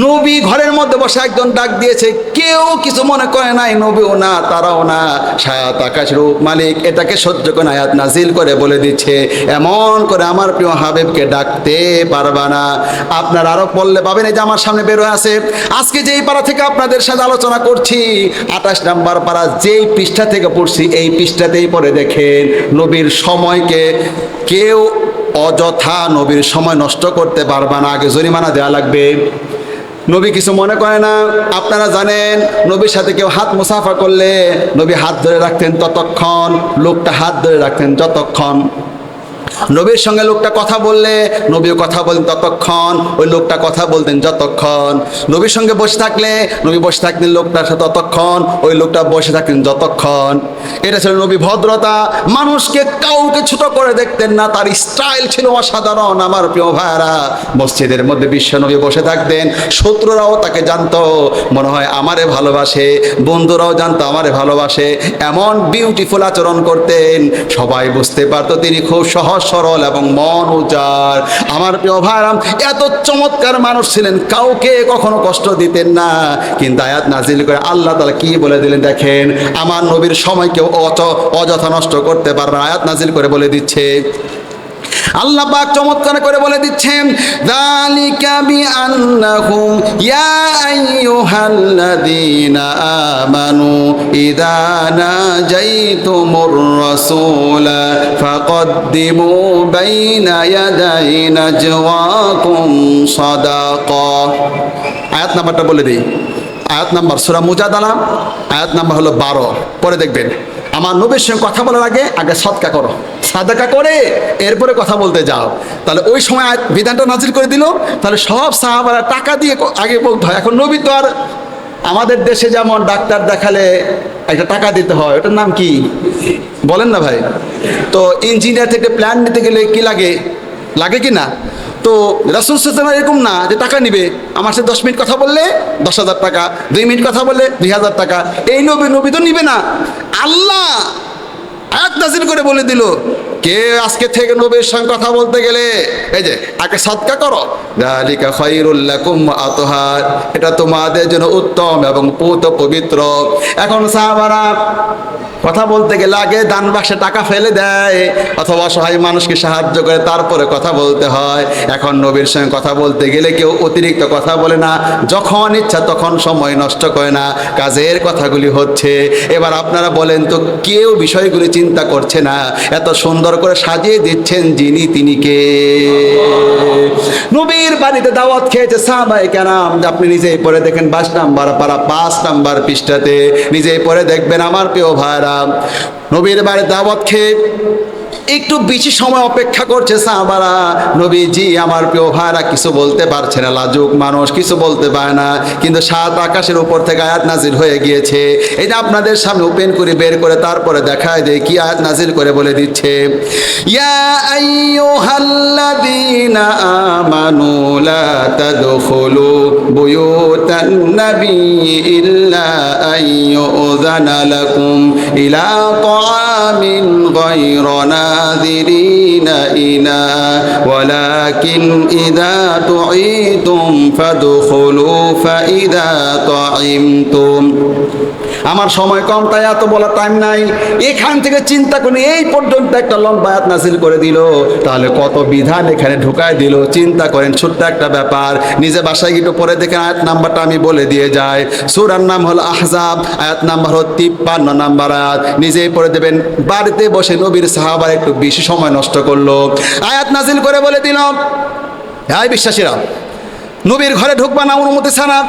নবী ঘরের মধ্যে বসে একজন ডাক দিয়েছে, কেউ কিছু মনে করে নাই, নবীও না তারাও না। সাত আকাশ রূপ মালিক এটাকে সহ্য করে আয়াত নাজিল করে বলে দিচ্ছে, এমন করে আমার প্রিয় হাবিবকে ডাকতে পারবা না। আপনার আরো বললে পাবেন, এই যে আমার সামনে বের হয়ে আছে, আজকে যেই পারা থেকে আপনাদের সাথে আলোচনা করছি 28 নম্বর পারা, যেই পৃষ্ঠা থেকে পড়ছি এই পৃষ্ঠাতেই পড়ে দেখেন, নবীর সময়কে কেউ অযথা নবীর সময় নষ্ট করতে পারবা না, আগে জরিমানা দেওয়া লাগবে। নবী কিছু মনে করে না। আপনারা জানেন নবীর সাথে কেউ হাত মুসাফা করলে নবী হাত ধরে রাখতেন ততক্ষণ, লোকটা হাত ধরে রাখতেন যতক্ষণ। নবীর সঙ্গে লোকটা কথা বললে নবীও কথা বলতেন ততক্ষণ, ওই লোকটা কথা বলতেন যতক্ষণ। নবীর সঙ্গে বসে থাকলে নবী বসে থাকতেন লোকটার সাথে ততক্ষণ, ওই লোকটা বসে থাকতেন যতক্ষণ। এটা ছিল নবী ভদ্রতা। মানুষকে কাউকে ছোট করে দেখতেন না, তার স্টাইল ছিল অসাধারণ। আমার প্রিয় ভাইরা, মসজিদের মধ্যে বিশ্ব নবী বসে থাকতেন, শত্রুরাও তাকে জানতো, মনে হয় আমারে ভালোবাসে, বন্ধুরাও জানতো আমারে ভালোবাসে। এমন বিউটিফুল আচরণ করতেন, সবাই বুঝতে পারতো তিনি খুব সহজ সরল এবং মন উজাড়। আমার প্রিয় ভাইরা, এত চমৎকার মানুষ ছিলেন, কাউকে কখনো কষ্ট দিতেন না। কিন্তু আয়াত নাজিল করে আল্লাহ তাআলা কি বলে দিলেন দেখেন, আমার নবীর সময় কেউ অযথা নষ্ট করতে পারবে না। আয়াত নাজিল করে বলে দিচ্ছে, আল্লাহ পাক চমৎকার করে বলে দিচ্ছেন, যালিকা বিআন্নাহুম ইয়া আইয়ুহাল্লাযীনা আমানু ইযা নাজাইতুমুর রাসূলা ফাকদ্দিমু বাইনা ইয়াদাই নাজওয়াকুম সাদাকা। আয়াত নাম্বারটা বলে দিই, আয়াত নাম্বার সূরা মুজাদালা, আয়াত নাম্বার হলো 12। পরে দেখবেন, আমার নবীর সঙ্গে কথা বলার আগে সদকা করো, সাদাকা করে এরপরে কথা বলতে যাও। তাহলে ওই সময় বিধানটা নাজিল করে দিল, তাহলে সব সাহাবারা টাকা দিয়ে আগে বলতে হয়। এখন নবী তো আর আমাদের দেশে যেমন ডাক্তার দেখালে একটা টাকা দিতে হয়, ওটার নাম কি বলেন না ভাই? তো ইঞ্জিনিয়ার থেকে প্ল্যান নিতে গেলে কি লাগে কি না? তো রাসূল সাল্লাল্লাহু আলাইহি ওয়াসাল্লাম এরকম না যে টাকা নিবে, আমার সাথে 10 মিনিট কথা বললে 10,000 টাকা, 2 মিনিট কথা বললে 2,000 টাকা। এই নবী তো নিবে না। আল্লাহ আয়াত নাযিল করে বলে দিল, কে আজকে থেকে নবীর সঙ্গে কথা বলতে গেলে এই যে আগে সাদকা করো, যালিকা খায়রুল লাকুম ওয়া আতহার, এটা তোমাদের জন্য উত্তম এবং পবিত্র। এখন সাহাবারা কথা বলতে গেলে আগে দান বাক্সে টাকা ফেলে দেয়, অথবা অসহায় মানুষকে সাহায্য করে তারপরে কথা বলতে হয়। এখন নবীর সঙ্গে কথা বলতে গেলে কেউ অতিরিক্ত কথা বলে না, যখন ইচ্ছা তখন সময় নষ্ট করে না, কাজের কথাগুলি হচ্ছে। এবার আপনারা বলেন তো, কেউ বিষয়গুলি চিন্তা করছে না, এত সুন্দর করে সাজিয়ে দিচ্ছেন যিনি, তিনি কে? নবীর বাড়িতে দাওয়াত খেয়েছে সাহাবায়ে কেরাম, আপনি নিজেই পড়ে দেখেন 22 নম্বর পারা 5 নম্বর পৃষ্ঠাতে, নিজেই পড়ে দেখবেন আমার প্রিয় ভাইরা। নবীর বাড়িতে দাওয়াত খেয়ে একটু বেশি সময় অপেক্ষা করছে সাহাবারা। নবীজি আমার প্রিয় ভাইরা কিছু বলতে পারছে না, লাজুক মানুষ, কিছু বলতে পারে না। কিন্তু 7 আকাশের উপর থেকে আয়াত নাজিল হয়ে গিয়েছে। এটা আপনাদের সামনে ওপেন করে বের করে তারপরে দেখায় দেয় কি আয়াত নাজিল করে বলে দিচ্ছে, ইয়া আইয়ুহাল্লাযীনা আমানু লা তাদখুলু বুয়ুতান নাবী ইল্লা আইয়ুযানা লাকুম ইলা তাআমিন গায়রা নাযিরিন إنا ولكن إذا دعيتم فادخلوا فإذا طعمتم আমার সময় কম, তাই এত বলা টাইম নাই। এখান থেকে চিন্তা করে এই পর্যন্ত একটা লম্বা আয়াত নাযিল করে দিল, তাহলে কত বিধান এখানে ঢুকায় দিল। চিন্তা করেন, ছোট্ট একটা ব্যাপার। নিজে বাসায় গিয়ে একটু পড়ে দেখেন, আয়াত নাম্বারটা আমি বলে দিয়ে যাই। সূরার নাম হলো আহজাব, আয়াত নাম্বার হলো 53 নাম্বার আয়াত। নিজেই পড়ে দেবেন। বাড়িতে বসে নবীর সাহাবারা একটু বেশি সময় নষ্ট করলো, আয়াত নাযিল করে বলে দিল, হ্যাঁ বিশ্বাসীরা, নবীর ঘরে ঢুকবা না অনুমতি ছাড়া।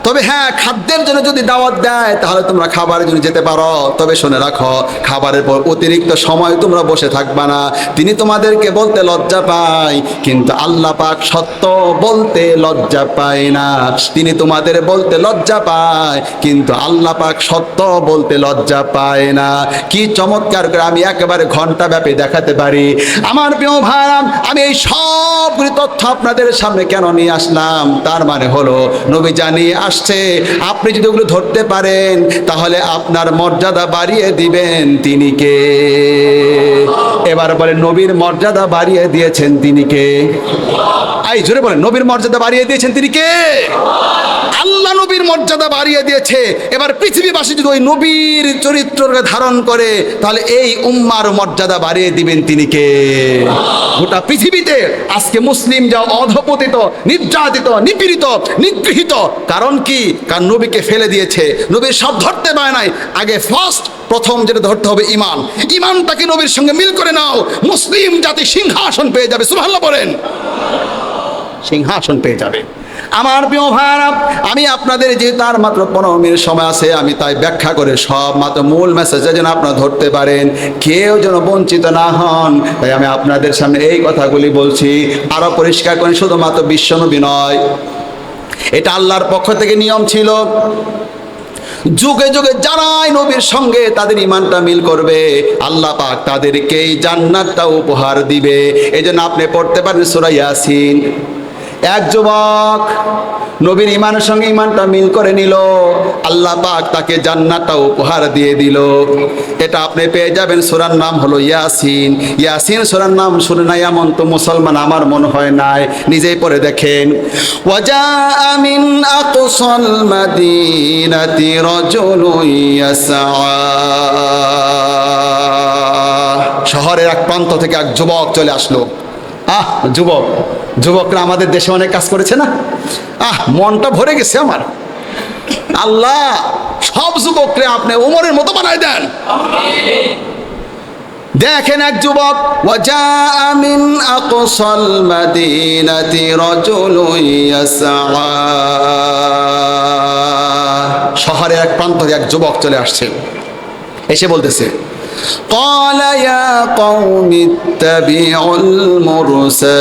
তবে হ্যাঁ, খাদ্যের জন্য যদি দাওয়াত দেয় তাহলে তোমরা খাবারের জন্য যেতে পারো। তবে শুনে রাখো, খাবারের পর অতিরিক্ত সময় তোমরা বসে থাকবা না। তিনি তোমাদেরকে বলতে লজ্জা পায়, কিন্তু আল্লাহ পাক সত্য বলতে লজ্জা পায় না। তিনি তোমাদের বলতে লজ্জা পায়, কিন্তু আল্লাহ পাক সত্য বলতে লজ্জা পায় না। কি চমৎকার করে আমি একেবারে ঘন্টা ব্যাপী দেখাতে পারি। আমার প্রিয় ভাইরা, আমি এই সবগুলি তথ্য আপনাদের সামনে কেন নিয়ে আসলাম? তার মানে হলো, নবী জানিয়ে আসছে, আপনি যদি ওগুলো ধরতে পারেন তাহলে আপনার মর্যাদা বাড়িয়ে দিবেন তিনি কে? এবার বলেন, নবীর মর্যাদা বাড়িয়ে দিয়েছেন তিনি কে? এই জোরে বলেন, নবীর মর্যাদা বাড়িয়ে দিয়েছেন তিনি কে? আল্লাহ নবীর মর্যাদা বাড়িয়ে দিয়েছে। এবার পৃথিবীবাসী যদি ওই নবীর চরিত্রকে ধারণ করে, তাহলে এই উম্মার মর্যাদা বাড়িয়ে দিবেন তিনি কে? গোটা পৃথিবীতে আজকে মুসলিম যা অধপতিত, নির্যাতিত, নিপীড়িত, নিগৃহীত, কারণ কি? কারণ নবীকে ফেলে দিয়েছে। নবীর সব ধরতে পারে নাই। আগে প্রথম যেটা ধরতে হবে ঈমান। ঈমানটাকে নবীর সঙ্গে মিল করে নাও, মুসলিম জাতি সিংহাসন পেয়ে যাবে। সুবহানাল্লাহ বলেন, সিংহাসন পেয়ে যাবে। আমার প্রিয় ভাইরা, আমি আপনাদের যে তার মাত্র 15 মিনিট সময় আছে, আমি তাই ব্যাখ্যা করে সব মাত্র মূল মেসেজে যেন আপনারা ধরতে পারেন, কেউ যেন বঞ্চিত না হন, তাই আমি আপনাদের সামনে এই কথাগুলি বলছি। আরো পরিষ্কার করে, শুধুমাত্র বিশ্বনবী নয়, এটা আল্লাহর পক্ষ থেকে নিয়ম ছিল। যুগে যুগে যারাই নবীর সঙ্গে তাদের ঈমানটা মিল করবে, আল্লাহ পাক তাদেরকেই জান্নাতটা উপহার দিবে। এই জন্য আপনি পড়তে পারেন সূরা ইয়াসিন। এক যুবক নবীর ঈমানের সঙ্গে ঈমানটা মিল করে নিল, আল্লাহ পাক তাকে জান্নাতটা উপহার দিয়ে দিল। এটা আপনি পেয়ে যাবেন, সূরার নাম হলো ইয়াসিন। ইয়াসিন সূরার নাম শুনে নাই এমন তো মুসলমান আমার মনে হয় নাই। নিজেই পড়ে দেখেন, ওয়াজাআ মিন আকসাল মাদিনাতি রাজুলুন ইয়াসআ। শহরের এক প্রান্ত থেকে এক যুবক চলে আসলো। যুবকরা আমাদের দেশে অনেক কাজ করেছে না? মনটা ভরে গেছে আমার। আল্লাহ সব যুবকরে আপনি ওমরের মতো বানায় দেন। দেখেন, এক যুবক, ওয়াজাআ মিন আকসাল মাদিনাতি রাজুলুন ইয়াসআ। শহরের এক প্রান্ত থেকে এক যুবক চলে আসছে, এসে বলতেছে, قال يا قوم اتبعوا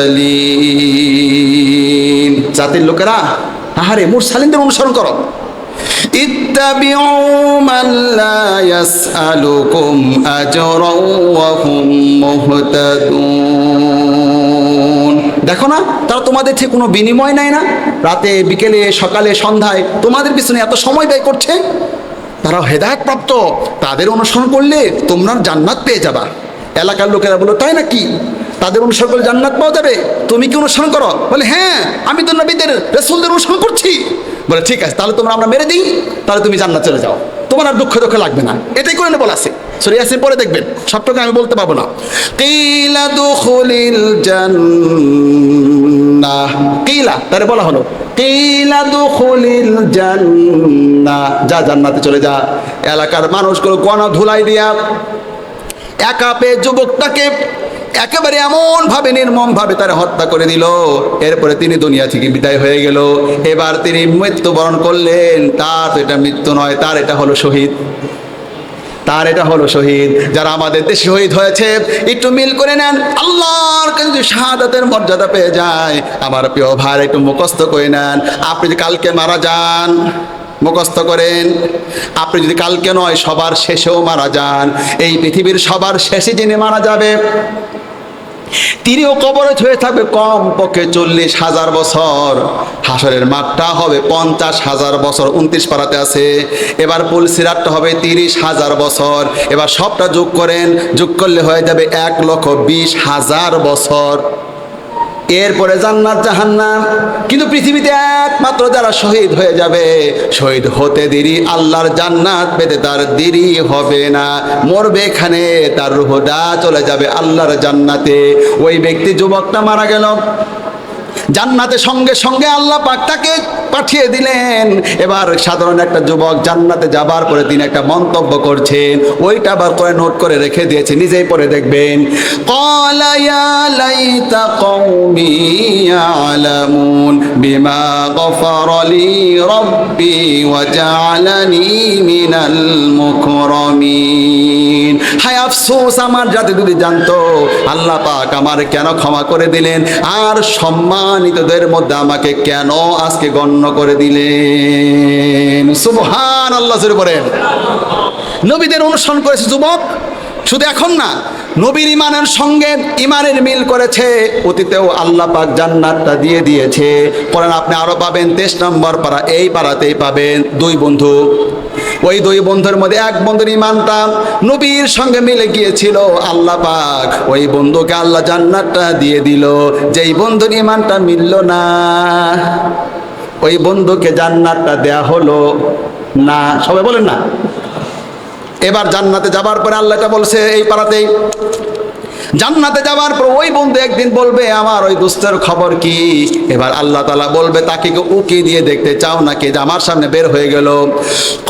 المرسلين। জাতির লোকেরা, আহারে মুরসালিনদের অনুসরণ করো। ইত্তাবিউ মান লা ইয়াসআলুকুম আজরাও ওয়া হুম মুহতাদুন। দেখো না, তারা তোমাদের ঠিক কোনো বিনিময় নেয় না। রাতে, বিকেলে, সকালে, সন্ধ্যায় তোমাদের পিছনে এত সময় ব্যয় করছে। তারা হেদায়েত প্রাপ্ত, তাদের অনুসরণ করলে তোমরা জান্নাত পেয়ে যাবা। এলাকার লোকেরা বলল, তাই নাকি? তাদের অনুসরণ করলে জান্নাত পাওয়া যাবে? তুমি কি অনুসরণ করো? বলে, হ্যাঁ, আমি তো নবীদের, রাসূলদের অনুসরণ করছি। বলে, ঠিক আছে, তাহলে তোমরা আমরা মেরে দিই, তাহলে তুমি জান্নাত চলে যাও, তোমার আর দুঃখ লাগবে না। এটাই করে বলা আছে। সূরা ইয়াসিন পরে দেখবেন, সবটুকু আমি বলতে পারবো না। কিলা দুখুলিল জান্নাহ, কিলা তারে বলা হলো, কিলা দুখুলিল জান্নাহ, যা জান্নাতে চলে যা। এলাকার মানুষগুলো গণা ধুলাই দিয়া একা পেয়ে যুবকটাকে একেবারে এমন ভাবে, নির্মম ভাবে তারা হত্যা করে দিল। এরপরে তিনি দুনিয়া থেকে বিদায় হয়ে গেল। এবার তিনি মৃত্যুবরণ করলেন। তার তো এটা মৃত্যু নয়, তার এটা হলো শহীদ। তার এটা হলো শহীদ। যারা আমাদের দেশে শহীদ হয়েছে, একটু মিল করে নেন, আল্লাহর কাছে যদি শাহাদাতের মর্যাদা পেয়ে যায়। আমার প্রিয় ভাই, একটু মুখস্থ করে নেন। আপনি যদি কালকে মারা যান, মুখস্থ করেন, আপনি যদি কালকে নয় সবার শেষেও মারা যান, এই পৃথিবীর সবার শেষে যিনি মারা যাবে তিনিও কবরে হয়ে থাকবে কম পক্ষে 40,000 বছর। হাসরের মাঠটা হবে 50,000 বছর, 29 পারাতে আছে। এবার পুলসিরাতটা হবে 30,000 বছর। এবার সবটা যোগ করেন, যোগ করলে হয়ে যাবে 1,20,000 বছর। এরপরে জান্নাত জাহান্নাম। কিন্তু পৃথিবীতে একমাত্র যারা শহীদ হয়ে যাবে, শহীদ হতে দেরি, আল্লাহর জান্নাত পেতে তার দেরি হবে না। মরবে এখানে, তার রূহটা চলে যাবে আল্লাহর জান্নাতে। ওই ব্যক্তি যুবকটা মারা গেল, জান্নাতে সঙ্গে সঙ্গে আল্লাহ পাক তাকে পাঠিয়ে দিলেন। এবার সাধারণ একটা যুবক জান্নাতে যাবার পরে তিনি একটা মন্তব্য করছেন, ওইটা আবার করে নোট করে রেখে দিয়েছে, নিজেই পড়ে দেখবেন। ক্বালা ইয়া লাইতা কওমি ইয়ালামুন বিমা গফারা লি রাব্বি ওয়া জাআলানি মিনাল মুকরামিন। হায় আফসোস আমার জাতি যদি জানতো আল্লাহ পাক আমার কেন ক্ষমা করে দিলেন, আর সম্মানিতদের মধ্যে আমাকে কেন আজকে গণ্য করে দিলেন। সুবহানাল্লাহ জোরে বলেন। নবীদের অনুসরণ করেছে যুবক, শুধু এখন না, নবীর ইমানের সঙ্গে ইমানের মিল করেছে। অতীতেও আল্লাহ পাক জান্নাতটা দিয়ে দিয়েছে। পরে আপনি আরো পাবেন 23 নম্বর পারা, এই পারাতেই পাবেন 2 বন্ধু। ওই 2 বন্ধুর মধ্যে এক বন্ধুর ইমানটা নবীর সঙ্গে মিলে গিয়েছিল, আল্লাহ পাক ওই বন্ধুকে আল্লাহ জান্নাতটা দিয়ে দিল। যেই বন্ধুর ইমানটা মিলল না, ওই বন্ধুকে জান্নাতটা দেয়া হলো না। সবাই বলেন না। এবার জান্নাতে যাবার পরে আল্লাহ এটা বলছে এই পারাতেই, জান্নাতে যাবার পর ওই বন্ধু একদিন বলবে আমার ওই দুস্থের খবর কি। এবার আল্লাহ তাআলা বলবে তাকে উকি দিয়ে দেখতে চাও নাকি, যে আমার সামনে বের হয়ে গেল।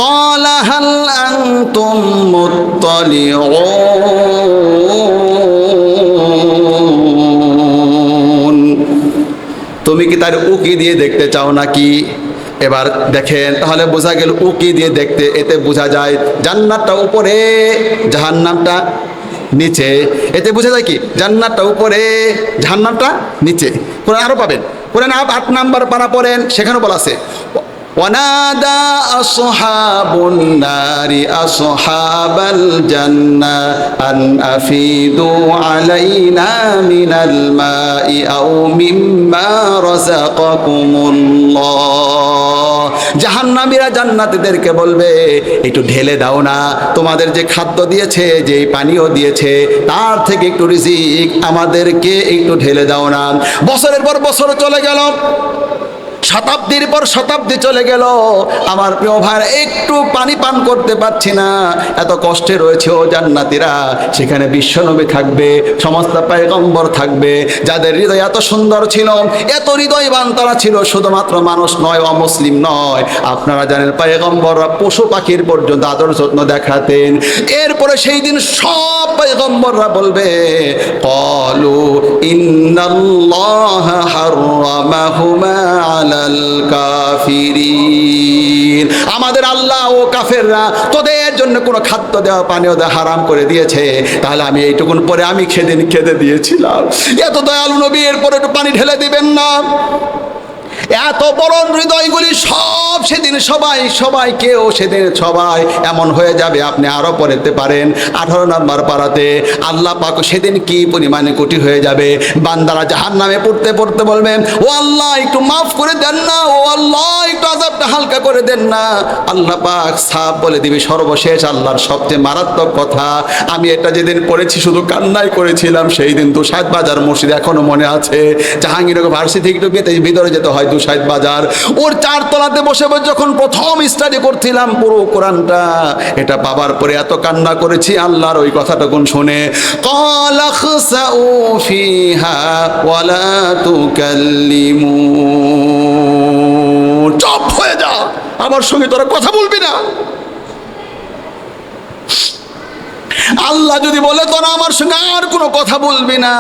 ক্বালা হাল আনতুম মুত্তালিউন, তুমি কি তার উকি দিয়ে দেখতে চাও নাকি? এবার দেখেন, তাহলে বোঝা গেল উকি দিয়ে দেখতে, এতে বোঝা যায় জান্নাতটা উপরে, জাহান্নামটা নিচে। এতে বোঝা যায় কি জান্নাতটা উপরে, জাহান্নামটা নিচে। কোরআন আরো পাবেন, কোরআন 8 নাম্বার পারা পড়েন, সেখানে বলা আছে ওয়ানাদা আসহাবুন নারি আসহাবাল জান্নাহ আন আফিদু আলাইনা মিনাল মাই আও মিম্মা রাযাকাকুমুল্লাহ। জাহান্নামীরা জান্নাতীদেরকে বলবে একটু ঢেলে দাও না, তোমাদের যে খাদ্য দিয়েছে, যে পানীয় দিয়েছে, তার থেকে একটু রিজিক আমাদেরকে একটু ঢেলে দাও না। বছরের পর বছর চলে গেল, শতাব্দীর পর শতাব্দী চলে গেল, আমার প্রিয় ভাই একটু পানি পান করতে পারছি না, এত কষ্টে রয়েছে ও জান্নাতীরা। সেখানে বিশ্বনবী থাকবে, সমস্ত পয়গম্বর থাকবে, যাদের হৃদয় এত সুন্দর ছিল, এত হৃদয়বান তারা ছিল, শুধুমাত্র মানুষ নয়, অমুসলিম নয়। আপনারা জানেন পয়গম্বররা পশু পাখির পর্যন্ত আদর যত্ন দেখাতেন। এরপরে সেই দিন সব পয়গম্বররা বলবে ক্বালু ইন্নাল্লাহা হাররামাহুমা আলাল কাফিরিন, আমাদের আল্লাহ ও কাফেররা তোদের জন্য কোনো খাদ্য দেওয়া পানীয় দেওয়া হারাম করে দিয়েছে। তাহলে আমি এইটুকুন পরে আমি খেতে দিয়েছিলাম। এত দয়ালু নবী, এরপরে একটু পানি ঢেলে দিবেন না? এত বড় হৃদয়গুলি সব সেদিন সবাই কেউ সেদিন সবাই এমন হয়ে যাবে। আপনি আরো পড়তে পারেন 18 নম্বর পারাতে, আল্লাহ পাক সেদিন কি পরিমাণে কোটি হয়ে যাবে। বান্দারা জাহান্নামে পড়তে বলবেন ও আল্লাহ একটু মাফ করে দেন না, ও আল্লাহ একটু আযাবটা হালকা করে দেন না। আল্লাহ পাক সাফ বলে দিবে, সর্বশেষ আল্লাহর সবচেয়ে মারাত্মক কথা, আমি এটা যেদিন পড়েছি শুধু কান্নাই করেছিলাম। সেই দিন দুসাইদ বাজার মসজিদ এখনো মনে আছে, জাহাঙ্গীরনগর ভার্সিটি একটু ভিতরে যেতে হয়, দুসাইদ বাজার, ওর 4 তলাতে বসে যখন প্রথম স্টাডি করছিলাম পুরো কোরআনটা, এটা পাবার পরে এত কান্না করেছি আল্লাহর ওই কথাটুকুন শুনে। ক্বালা খসাউ ফিহা ওয়ালা তুকাল্লিমুন, চুপ হয়ে যা, আমার সঙ্গে তোরা কথা বলবি না। আল্লাহ যদি বলে তোরা আমার সঙ্গে আর কোনো কথা বলবি না,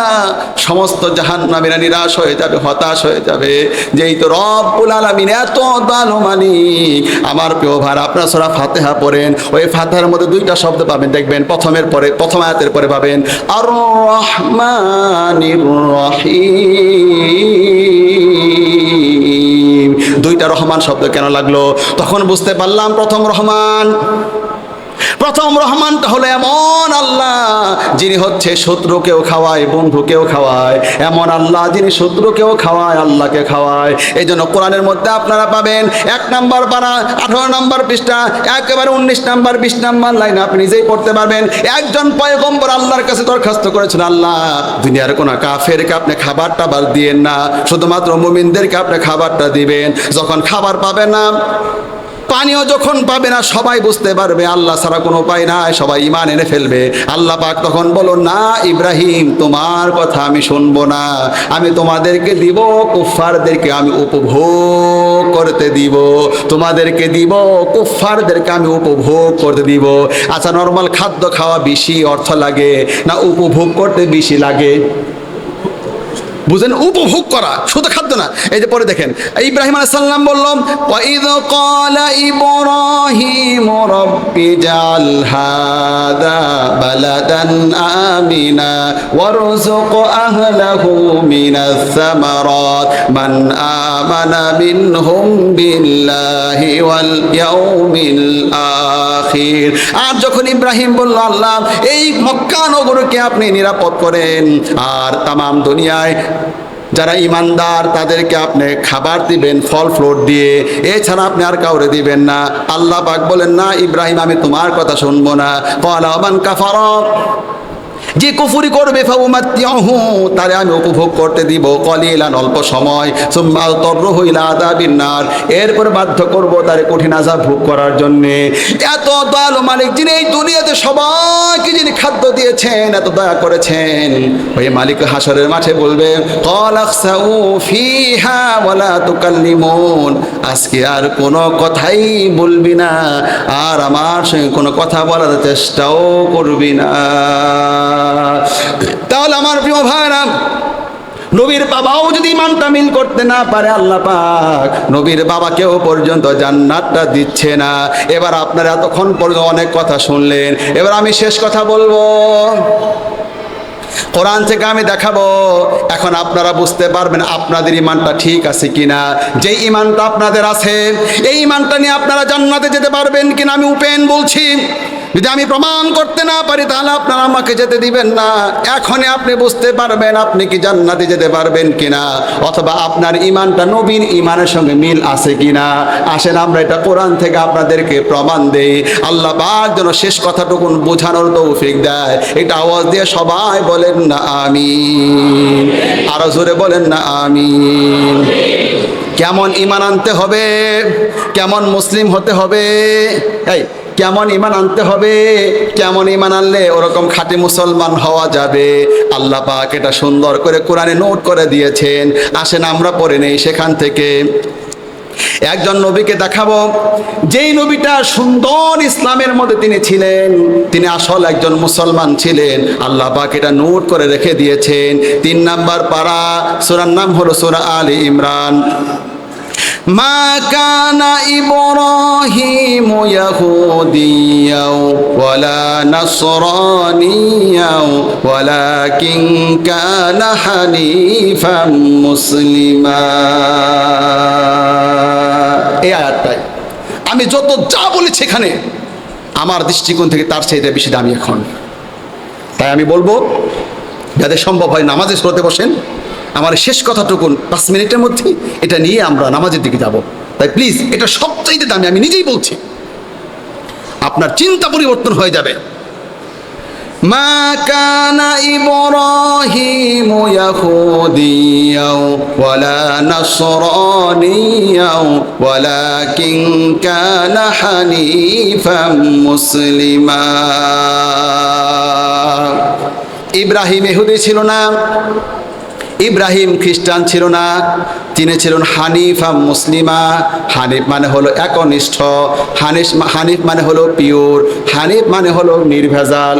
সমস্ত জাহান্নামীরা নিরাশ হয়ে যাবে, হতাশ হয়ে যাবে। যেই তো রব্বুল আলামিন এত দয়ালু মালিক। আমার প্রিয় ভাই, আপনারা সূরা ফাতিহা পড়েন, ওই ফাতিহার মধ্যে 2টা শব্দ পাবেন, দেখবেন প্রথম আয়াতের পরে পাবেন আর রহমানির রহিম। 2টা রহমান শব্দ কেন লাগলো তখন বুঝতে পারলাম। প্রথম প্রথম রহমানটা হলো এমন আল্লাহ যিনি হচ্ছে শত্রুকেও খাওয়ায়, বন্ধুকেও খাওয়ায়। এমন আল্লাহ যিনি শত্রুকেও খাওয়ায়, আল্লাহকে খাওয়ায়। এই জন্য কোরআনের মধ্যে আপনারা পাবেন 1 নম্বর পারা 18 নম্বর পৃষ্ঠা, একেবারে 19 নম্বর 20 নম্বর লাইন আপনি নিজেই পড়তে পারবেন। একজন পয়গম্বর আল্লাহর কাছে দরখাস্ত করেছেন, আল্লাহ দুনিয়ার কোনো কাফেরকে আপনি খাবার টাবার দিয়েন না, শুধুমাত্র মুমিনদেরকে আপনি খাবারটা দিবেন। যখন খাবার পাবে না, পানিও যখন পাবে না, সবাই বুঝতে পারবে আল্লাহ ছাড়া কোনো উপায় নাই, সবাই ঈমান এনে ফেলবে। আল্লাহ পাক তখন বলো, না ইব্রাহিম তোমার কথা আমি শুনবো না, আমি তোমাদেরকে দিব, কুফফারদেরকে আমি উপভোগ করতে দিব, তোমাদেরকে দিব, কুফফারদেরকে আমি উপভোগ করতে দিব। আচ্ছা, নর্মাল খাদ্য খাওয়া বেশি অর্থ লাগে না উপভোগ করতে বেশি লাগে? বুঝেন, উপভোগ করা, শুধু খাদ্য না। এই যে পরে দেখেন, ইব্রাহিম আলাইহিস সালাম বলল, ওয়াইদ ক্বালা ইব্রাহিম রাব্বি জাল হাদা বালাদান আমিনা ওয়ারযুক আহলাহু মিনাস সামারাত মান আমানা মিনহুম বিল্লাহি ওয়াল ইয়াউমিল আখির। আর যখন ইব্রাহিম বলল, আল্লাহ এই মক্কা নগরকে আপনি নিরাপদ করেন, আর তামাম দুনিয়ায় যারা ইমানদার তাদেরকে আপনি খাবার দিবেন ফল ফ্রুট দিয়ে, এছাড়া আপনি আর কাউরে দিবেন না। আল্লাহ পাক বলেন, না ইব্রাহিম আমি তোমার কথা শুনবো না। ক্বালা মান কাফারা, যে কুফরি করবে ফাউমাত্তিউহু, তারে আমি উপভোগ করতে দিব কলিলান, অল্প সময়, সুম্মা আযতাররুহু ইলা আযাবিন নার, এরপর বাধ্য করব তারে কঠিন আযাব ভোগ করার জন্য। এত দয়ালু মালিক, যিনি এই দুনিয়াতে সবাইকে যিনি খাদ্য দিয়েছেন, এত দয়া করেছেন, ওই মালিক হাসরের মাঠে বলবে, ক্বালা আখসাউ ফিহা ওয়ালা তুকাল্লিমুন, আজকে আর কোনো কথাই বলবি না, আর আমার সঙ্গে কোনো কথা বলার চেষ্টাও করবি না। তাহলে আমার প্রিয় ভাইরা, নবীর বাবাও যদি ইমানটা মিল করতে না পারে, আল্লাহ পাক নবীর বাবাকেও পর্যন্ত জান্নাতটা দিচ্ছে না। এবার আপনারা এতক্ষণ পর্যন্ত অনেক কথা শুনলেন, এবার আমি শেষ কথা বলবো, কোরআন থেকে আমি দেখাবো। এখন আপনারা বুঝতে পারবেন আপনাদের ইমানটা ঠিক আছে কিনা। যে ইমানটা আপনাদের আছে, এই ইমানটা নিয়ে আপনারা জান্নাতে যেতে পারবেন কিনা আমি ওপেন বলছি। যদি আমি প্রমাণ করতে না পারি, তাহলে আপনারা আমাকে যেতে দিবেন না। এখনই আপনি বুঝতে পারবেন আপনি কি জান্নাতে যেতে পারবেন কিনা, অথবা আপনার ইমানটা নবীর ইমানের সঙ্গে মিল আছে কিনা। আসেন আমরা এটা কোরআন থেকে আপনাদেরকে প্রমাণ দেই। আল্লাহ পাক যেন শেষ কথাটুকুন বোঝানোর তৌফিক দেয়। এটা আওয়াজ দিয়ে সবাই বলেন না আমিন, আরো জোরে বলেন না আমিন। কেমন ইমান আনতে হবে, কেমন মুসলিম হতে হবে, এই কেমন ইমান আনতে হবে, কেমন ইমান আনলে ওরকম খাঁটি মুসলমান হওয়া যাবে, আল্লাহ পাক এটা সুন্দর করে কোরআনে নোট করে দিয়েছেন। আসেন আমরা পড়ে নেই সেখান থেকে। একজন নবীকে দেখাবো, যেই নবীটা সুন্দর ইসলামের মধ্যে তিনি ছিলেন, তিনি আসল একজন মুসলমান ছিলেন। আল্লাহ পাক এটা নোট করে রেখে দিয়েছেন। 3 নম্বর পারা, সূরার নাম হলো সূরা আলী ইমরান। মা কানা ইব্রাহিমু ইয়াহুদিয়াও ওয়ালা নাসরানিয়াও ওয়ালাকিন কানা হানিফাম মুসলিমা। এই আয়াতটাই আমি যত যা বলেছি এখানে আমার দৃষ্টিকোণ থেকে তার চাইতে বেশি দামি এখন। তাই আমি বলবো, যাদের সম্ভব হয় নামাজে পড়তে বসেন, আমার শেষ কথাটুকুন 5 মিনিটের মধ্যে এটা নিয়ে আমরা নামাজের দিকে যাব। তাই প্লিজ, এটা সবচাইতে দামি, আমি নিজেই বলছি, আপনার চিন্তা পরিবর্তন হয়ে যাবে। মা কানা ইব্রাহিমু ইয়াহুদিয়াও ওয়ালা নাসরানিয়াও ওয়ালাকিন কানা হানিফাম মুসলিমা। ইব্রাহিম ইহুদি ছিল না, ইব্রাহিম খ্রিস্টান ছিল না, তিনি ছিলেন হানিফা মুসলিমা। হানিফ মানে হলো একনিষ্ঠ, হানিফ মানে হলো পিওর, হানিফ মানে হলো নির্ভেজাল।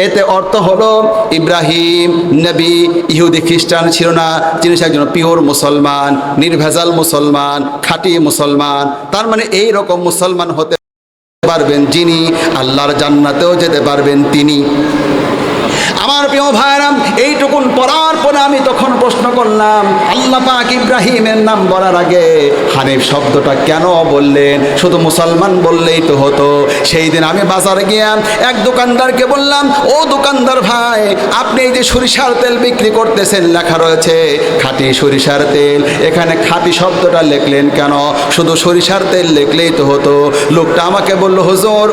এতে অর্থ হলো ইব্রাহিম নবী ইহুদি খ্রিস্টান ছিল না, তিনি একজন পিওর মুসলমান, নির্ভেজাল মুসলমান, খাঁটি মুসলমান। তার মানে এই রকম মুসলমান হতে পারবেন যিনি আল্লাহর জান্নাতেও যেতে পারবেন তিনি। আমার প্রিয় ভাইরা, এইটুকুন পড়ার পরে আমি তখন প্রশ্ন করলাম, আল্লাহ পাক ইব্রাহিমের নাম বলার আগে হানিফ শব্দটা কেন বললেন? শুধু মুসলমান বললেই তো হতো। সেই দিন আমি বাজারে গিয়ে এক দোকানদারকে বললাম, ও দোকানদার ভাই, আপনি এই যে সরিষার তেল বিক্রি করতেছেন, লেখা রয়েছে খাঁটি সরিষার তেল, এখানে খাঁটি শব্দটা লিখলেন কেন? শুধু সরিষার তেল লিখলেই তো হতো। লোকটা আমাকে বলল, হুজুর,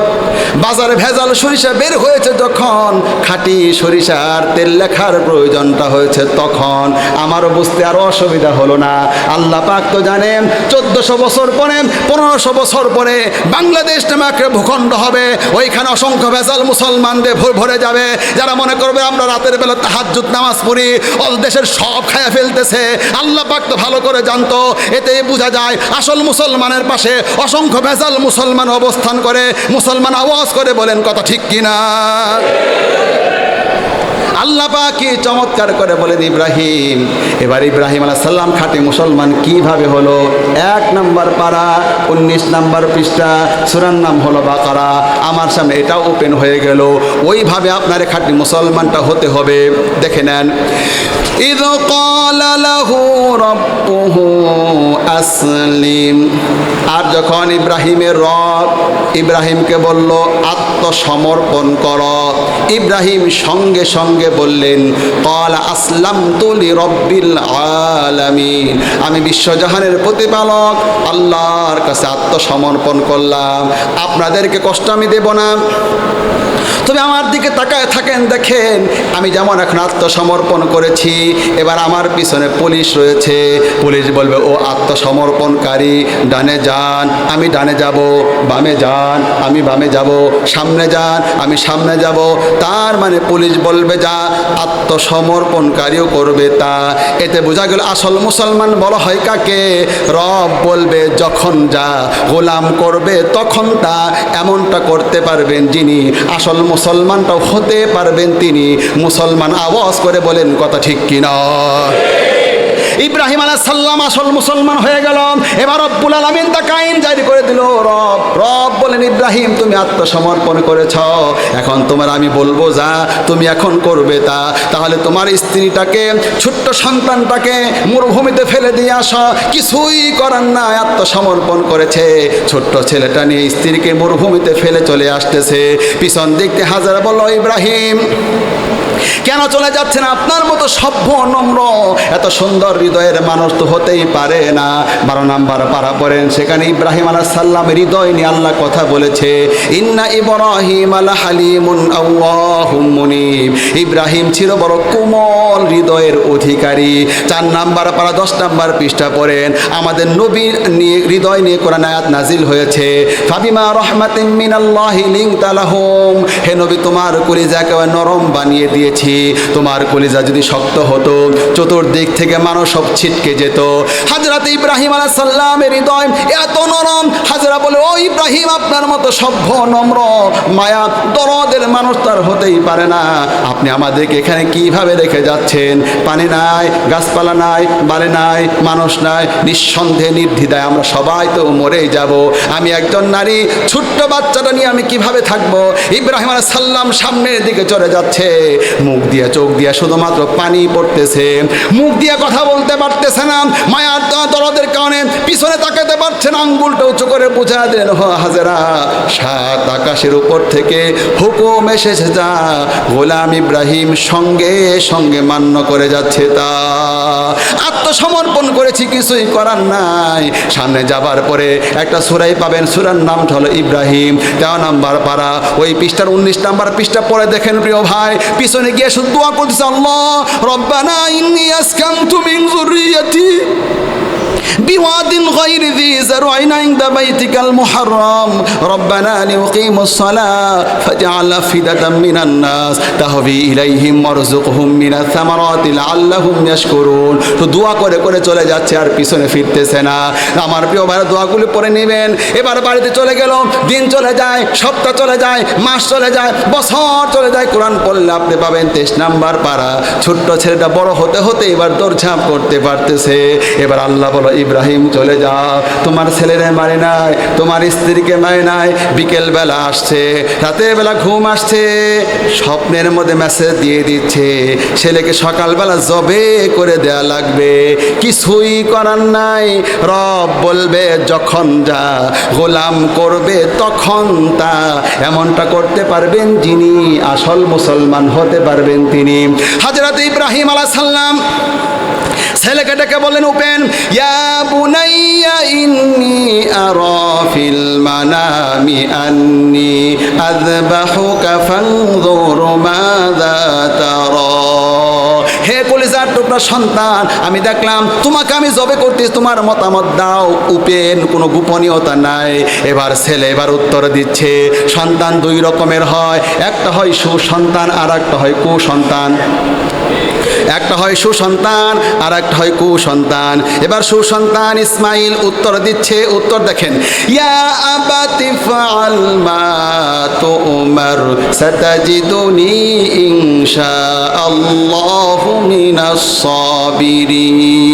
বাজারে ভেজাল সরিষা বের হয়েছে যখন, খাঁটি সরিষার তেল লেখার প্রয়োজনটা হয়েছে তখন। আমারও বুঝতে আরো অসুবিধা হলো না। আল্লাহ পাক তো জানেন 1400 বছর পরে, 1500 বছর পরে বাংলাদেশ নামে একটা ভূখণ্ড হবে, ওইখানে অসংখ্য ভেজাল মুসলমানদের ভরে যাবে। যারা মনে করবে আমরা রাতের বেলা তাহাজ্জুদ নামাজ পড়ি, দেশের সব খায়া ফেলতেছে। আল্লাহ পাক তো ভালো করে জানতো। এতে বোঝা যায় আসল মুসলমানের পাশে অসংখ্য ভেজাল মুসলমান অবস্থান করে, মুসলমান আওয়াজ করে, বলেন কথা ঠিক কিনা? আল্লাহ পাক কি চমৎকার করে বলেন ইব্রাহিম। এবার ইব্রাহিম আলাইহিস সালাম খাঁটি মুসলমান কিভাবে হলো? 1 নম্বর পারা 19 নম্বর পৃষ্ঠা, সূরার নাম হলো বাকারা। আমার সামনে এটাও ওপেন হয়ে গেল। ওইভাবে আপনার খাঁটি মুসলমানটা হতে হবে। দেখে নেন, ইয ক্বালা লাহু রাব্বুহু আসলিম। আর যখন ইব্রাহিমের রব ইব্রাহিমকে বলল আত্মসমর্পণ করো, ইব্রাহিম সঙ্গে সঙ্গে বললেন, ক্বালা আসলামতু লিরাব্বিল আলামিন, আমি বিশ্বজাহানের প্রতিপালক আল্লাহর কাছে আত্মসমর্পণ করলাম। আপনাদেরকে কষ্ট আমি দেব না, তবে আমার দিকে তাকায় থাকেন, দেখেন আমি যেমন এখন আত্মসমর্পণ করেছি, এবার আমার পিছনে পুলিশ রয়েছে। পুলিশ বলবে, ও আত্মসমর্পণকারী, ডানে যান, আমি ডানে যাব, বামে যান, আমি বামে যাব, সামনে যান, আমি সামনে যাব। তার মানে পুলিশ বলবে যা, আত্মসমর্পণকারীও করবে তা। এতে বোঝা গেল আসল মুসলমান বলা হয় কাকে? রব বলবে যখন যা, গোলাম করবে তখন তা। এমনটা করতে পারবেন যিনি, আসল মুসলমানটাও হতে পারবেন তিনি। মুসলমান আওয়াজ করে বলেন কথা ঠিক কিনা? ইব্রাহিম আলাইহিস সালাম আসল মুসলমান হয়ে গেল। এবার রব্বুল আলামিন তাকে আইন জারি করে দিল। রব বলেন, ইব্রাহিম তুমি আত্মসমর্পণ করেছ, এখন তোমার আমি বলবো যা, তুমি এখন করবে তা। তাহলে তোমার স্ত্রীটাকে, ছোট্ট সন্তানটাকে মরুভূমিতে ফেলে দিয়ে আসো। কিছুই করার না, আত্মসমর্পণ করেছে। ছোট্ট ছেলেটা নিয়ে স্ত্রীকে মরুভূমিতে ফেলে চলে আসতেছে। পিছন দিক থেকে হাজারা বলল, ইব্রাহিম কেন চলে যাচ্ছেন? আপনার মতো সভ্য নম্র এত সুন্দর হৃদয়ের মানুষ তো হতেই পারে না। 12 নম্বর পারা পড়েন, সেখানে ইব্রাহিম আলাইহিস সালাম হৃদয় নিয়ে আল্লাহ কথা বলেছে, ইন্না ইব্রাহিম আলা হালিমুন আওয়াহুম মুনিব। ইব্রাহিম ছিল বড় কোমল হৃদয়ের অধিকারী। 4 নম্বর পারা 10 নম্বর পৃষ্ঠা পড়েন, আমাদের নবীর নিয়ে হৃদয় নিয়ে কোরআন আয়াত নাজিল হয়েছে, ফাবিমা রাহমাতিন মিনাল্লাহি লিনতা লাহুম। হে নবী, তোমার কলিজাকে নরম বানিয়ে দিয়েছি। তোমার কলিজা যদি শক্ত হতো, চতুর্দিক থেকে মানুষ সব ছিটকে যেত। হযরত ইব্রাহিম আলাইহিস সালামের হৃদয় এত নরম। হাজরা বলে, ও ইব্রাহিম, আপনার মতো সভ্য নম্র মায়া দরদের মানুষ তার হতেই পারে না। আপনি আমাদেরকে এখানে কিভাবে রেখে যাচ্ছেন? পানি নাই, গাছপালা নাই, বাড়ি নাই, মানুষ নাই, নিঃসন্দেহে নির্দ্বিধায় আমরা সবাই তো মরেই যাব। আমি একজন নারী, ছোট্ট বাচ্চাটা নিয়ে আমি কিভাবে থাকবো? ইব্রাহিম আলাইহিস সালাম সামনের দিকে চলে যাচ্ছে, মুখ দিয়ে চোখ দিয়ে শুধুমাত্র পানি পড়তেছে, মুখ দিয়ে কথা বলতে পারতেছে না। মায়ার দরদের কারণে পিছনে তাকাতে পারছে না। আঙ্গুলটা উঁচু করে বুঝা দিলেন, হাজেরা, 7 আকাশের উপর থেকে হুকুম এসেছে যা। গোলাম ইব্রাহিম সঙ্গে সঙ্গে মান্য করে যাচ্ছে তা। আত্মসমর্পণ করেছি, কিছুই করার নাই। সামনে যাবার পরে একটা সূরাই পাবেন, সূরার নামটা হলো ইব্রাহিম। 13 নম্বর পারা, ওই পৃষ্ঠার 19 নম্বর পৃষ্ঠা পড়ে দেখেন প্রিয় ভাই, পিছনে গিয়ে শুধু দোয়া করতেছে, আল্লাহ রব্বানা ইন্নী আসকানতু মিন যুররিয়্যাতি বিওয়াদিন গায়রি যী যার'ইন ইনদা বাইতিকাল মুহাররাম রব্বানা লিয়ুকিমুস সালাহ ফাজআল আফিদাতাম মিনান নাস তাহবি ইলাইহিম ওয়ারযুকহুম মিনাস সামারাতি লাআল্লাহুম ইয়াশকুরুন। তো দোয়া করে করে চলে যাচ্ছে আর পিছনে ফিরতেছে না। আমার প্রিয় ভাইরা, দোয়াগুলো পড়ে নেবেন। এবার বাড়িতে চলে গেল, দিন চলে যায়, সপ্তাহ চলে যায়, মাস চলে যায়, বছর চলে যায়। কোরআন পড়লে আপনি পাবেন 23 নাম্বার পারা। ছোট্ট ছেলেটা বড় হতে হতে এবার দৌড়ঝাঁপ করতে পারতেছে। এবার আল্লাহ বলো, ইব্রাহিম চলে যাও, তোমার ছেলেরে মারে নাই, তোমার স্ত্রীকে মারে নাই। বিকেল বেলা আসছে, রাতের বেলা ঘুম আসছে, স্বপ্নের মধ্যে মেসেজ দিয়ে দিচ্ছে ছেলেকে সকালবেলা জবে করে দেয়া লাগবে। কিছুই করার নাই, রব বলবে যখন যা, গোলাম করবে তখন তা। এমনটা করতে পারবেন যিনি আসল মুসলমান হতে পারবেন তিনি। হযরত ইব্রাহিম আলাইহিস সালাম ছেলেকে ডেকে বলেন, উপেন, ইয়া বুনাইয়া ইন্নী আরা ফিল মানামি আন্নী আযবাহুকা ফানজুর মাযা তারা। হে কলিজার টুকরা সন্তান, আমি দেখলাম তোমাকে আমি জবে করতেছি, তোমার মতামত দাও। উপেন, কোনো গোপনীয়তা নাই। এবার ছেলে এবার উত্তর দিচ্ছে। সন্তান দুই রকমের হয়, একটা হয় সুসন্তান আর একটা হয় কুসন্তান। একটা হয় সুসন্তান আর একটা হয় কুসন্তান। এবার সুসন্তান ইসমাইল উত্তর দিচ্ছে, উত্তর দেখেন, ইয়া আবাতি ফাআল মা তুমার সাতাজিদুনি ইনশাআল্লাহু মিনাস সাবিরিন।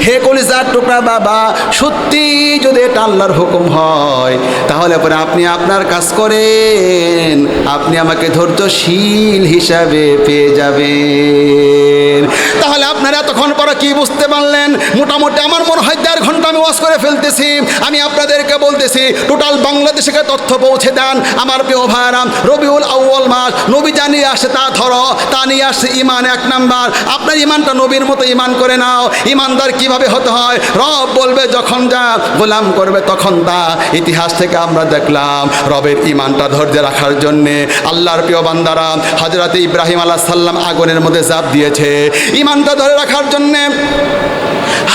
হে কলিজার টুকরা বাবা, সত্যি যদি এটা আল্লাহর হুকুম হয় তাহলে পরে আপনি আপনার কাজ করেন, আপনি আমাকে ধৈর্যশীল হিসাবে পেয়ে যাবেন। তাহলে আপনারা এতক্ষণ পরে কি বুঝতে পারলেন? মোটামুটি আমার মনে হয় 1.5 ঘন্টা আমি ওয়াজ করে ফেলতেছি। আমি আপনাদেরকে বলতেছি টোটাল বাংলাদেশে তথ্য পৌঁছে দেন আমার প্রিয় ভাইরা। রবিউল আউয়াল মাস, নবী জানিয়ে আসে তা ধরো, তা নিয়ে আসছে ইমান 1 নাম্বার। আপনার ইমানটা নবীর মতো ইমান করে নাও। ইমানদার কিভাবে হতে হয়? রব বলবে যখন যা, গোলাম করবে তখন তা। ইতিহাস থেকে আমরা দেখলাম রবের ইমানটা ধৈর্য রাখার জন্যে আল্লাহর প্রিয় বান্দারা হযরত ইব্রাহিম আলাইহিস সালাম আগুনের মধ্যে ঝাঁপ দিয়েছে ইমানটা ধরে রাখার জন্যে।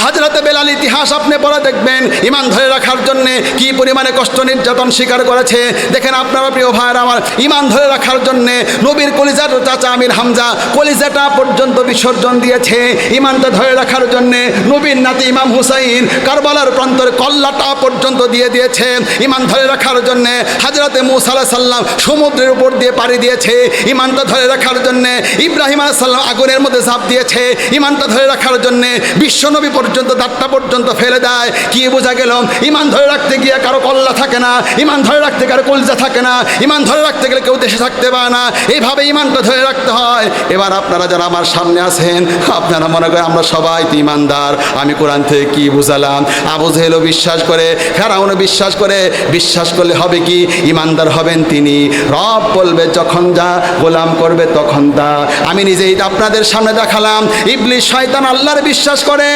হযরত বেলাল ইতিহাস আপনি পড়ে দেখবেন ইমান ধরে রাখার জন্য কি পরিমাণে কষ্ট নির্যাতন স্বীকার করেছে। দেখেন আপনারা প্রিয় ভাইরা আমার, ইমান ধরে রাখার জন্য নবীর কলিজার চাচা আমির হামজা কলিজাটা পর্যন্ত বিসর্জন দিয়েছে ইমানটা ধরে রাখার জন্য। নবীর নাতি ইমাম হুসাইন কারবালার প্রান্তরে কল্লাটা পর্যন্ত দিয়ে দিয়েছে ইমান ধরে রাখার জন্য। হযরত মুসা আলাইহিস সালাম সমুদ্রের উপর দিয়ে পাড়ি দিয়েছে ইমানটা ধরে রাখার জন্য। ইব্রাহিম আলাইহিস সালাম আগুনের মধ্যে ঝাঁপ দিয়েছে ইমানটা ধরে রাখার জন্য। বিশ্বনবী পর্যন্ত দাঁতটা পর্যন্ত ফেলে দেয়। কি বোঝা গেল? ইমান ধরে রাখতে গিয়ে কারো কল্লা থাকে না, ইমান ধরে রাখতে কারো কলজা থাকে না, ইমান ধরে রাখতে গেলে কেউ দেশে থাকতে পারে না। এইভাবে ইমানটা ধরে রাখতে হয়। এবার আপনারা যারা আমার সামনে আছেন, আপনারা মনে করেন আমরা সবাই তো ইমানদার। আমি কোরআন থেকে কি বুঝালাম? আবু জেহেলও বিশ্বাস করে, ফেরাউনও বিশ্বাস করে। বিশ্বাস করলে হবে কি? ইমানদার হবেন তিনি। রব বলবে যখন যা, গোলাম করবে তখন তা। আমি নিজেই আপনাদের সামনে দেখালাম ইবলিস শয়তান আল্লাহর বিশ্বাস করে,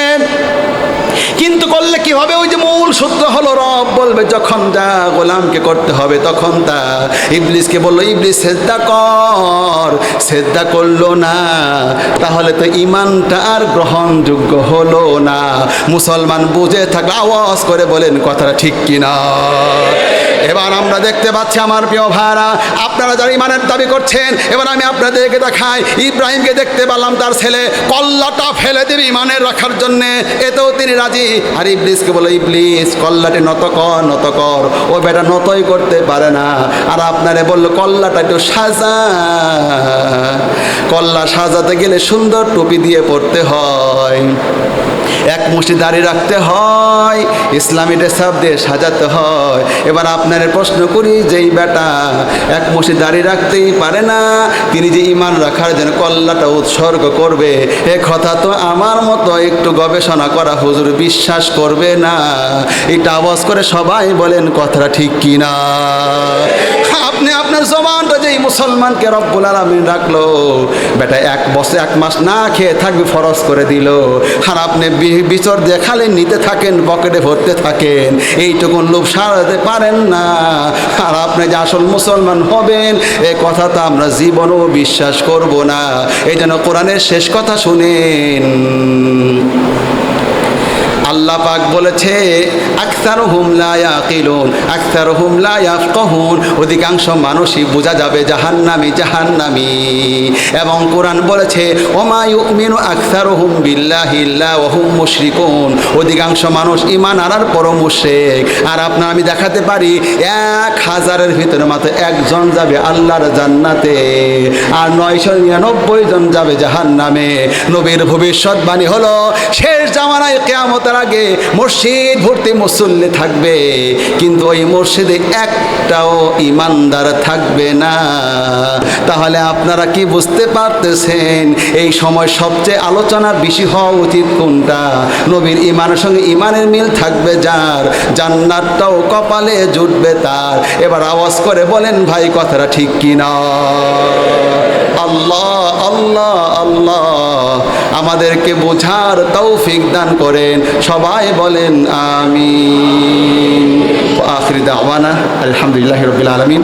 কিন্তু করলে কি হবে? ওই যে মূল সূত্র হলো রব বলবে যখন যা, গোলামকে করতে হবে তখন তা। ইবলিসকে বললো ইবলিস সেজদা কর, সেজদা করলো না, তাহলে তো ইমানটা আর গ্রহণযোগ্য হলো না। মুসলমান বুঝে থাকলে আওয়াজ করে বলেন কথাটা ঠিক কিনা। এবার আমরা দেখতে পাচ্ছি আমার প্রিয় ভাইরা, আপনারা যারা ইমানের দাবি করছেন, এবার আমি আপনাদেরকে দেখাই ইব্রাহিমকে দেখতে পেলাম তার ছেলে কল্লাটা ফেলে দেবে ইমানের রাখার জন্যে, এতেও তিনি রাজি। আর ইবলিসকে বলে ইবলিস কল্লাটি নত কর, নত কর। ও বেটা নতই করতে পারে না। আর আপনারে বললো কল্লাটা একটু সাজা। কল্লা সাজাতে গেলে সুন্দর টুপি দিয়ে পড়তে হয়, এক মুষ্টি দাড়ি রাখতে হয়, ইসলামী ড্রেসআপ দিয়ে সাজাতে হয়। এবার আপনার প্রশ্ন করি, যেই বেটা এক মুষ্টি দাড়ি রাখতেই পারে না, তিনি যে ইমান রাখার জন্য কল্লাটা উৎসর্গ করবে, এ কথা তো আমার মতো একটু গবেষণা করা হুজুর বিশ্বাস করবে না। এটা আওয়াজ করে সবাই বলেন কথাটা ঠিক কি না। আপনি আপনার জবানটা যেই মুসলমানকে রব্বুল আলামিন রাখলো, বেটা 1 বছর 1 মাস না খেয়ে থাকবে ফরজ করে দিল, আর আপনি বিচার দিয়ে খালি নিতে থাকেন, পকেটে ভরতে থাকেন, এইটুকুন লোভ সারাতে পারেন না। আর আপনি যে আসল মুসলমান হবেন এই কথা তো আমরা জীবনেও বিশ্বাস করব না। এই জন্য কোরআনের শেষ কথা শুনেন, আল্লাহ পাক বলেছে আকসারুহুম লা ইয়াকিলুন, আকসারুহুম লা ইয়াফকাহুন, অধিকাংশ মানুষই বোঝা যাবে জাহান্নামী, জাহান্নামী। এবং কোরআন বলেছে ওমা ইউমিনু আকসারুহুম বিল্লাহি ইল্লা ওয়া হুম মুশরিকুন, অধিকাংশ মানুষ ঈমান আনার পরও মুশরিক। আর আপনার আমি দেখাতে পারি 1000-এর ভিতরে মাত্র 1 জন যাবে আল্লাহর জান্নাতে, আর 999 জন যাবে জাহান্নামে। নবীর ভবিষ্যৎবাণী হলো শেষ জামানায় কিয়ামতের আগে মসজিদ ভর্তি মুসল্লি থাকবে, কিন্তু ওই মসজিদে একটাও ইমানদার থাকবে না। তাহলে আপনারা কি বুঝতে পারতেছেন এই সময় সবচেয়ে আলোচনা বেশি হওয়া উচিত কোনটা? নবীর ইমানের সঙ্গে ইমানের মিল থাকবে যার, জান্নাতটাও কপালে জুটবে তার। এবার আওয়াজ করে বলেন ভাই কথাটা ঠিক কিনা? আল্লাহ আল্লাহ আল্লাহ আমাদেরকে বোঝার তৌফিক দান করেন। সবাই বলেন আমিন। আখির দাওয়ানা আলহামদুলিল্লাহি রাব্বিল আলামিন।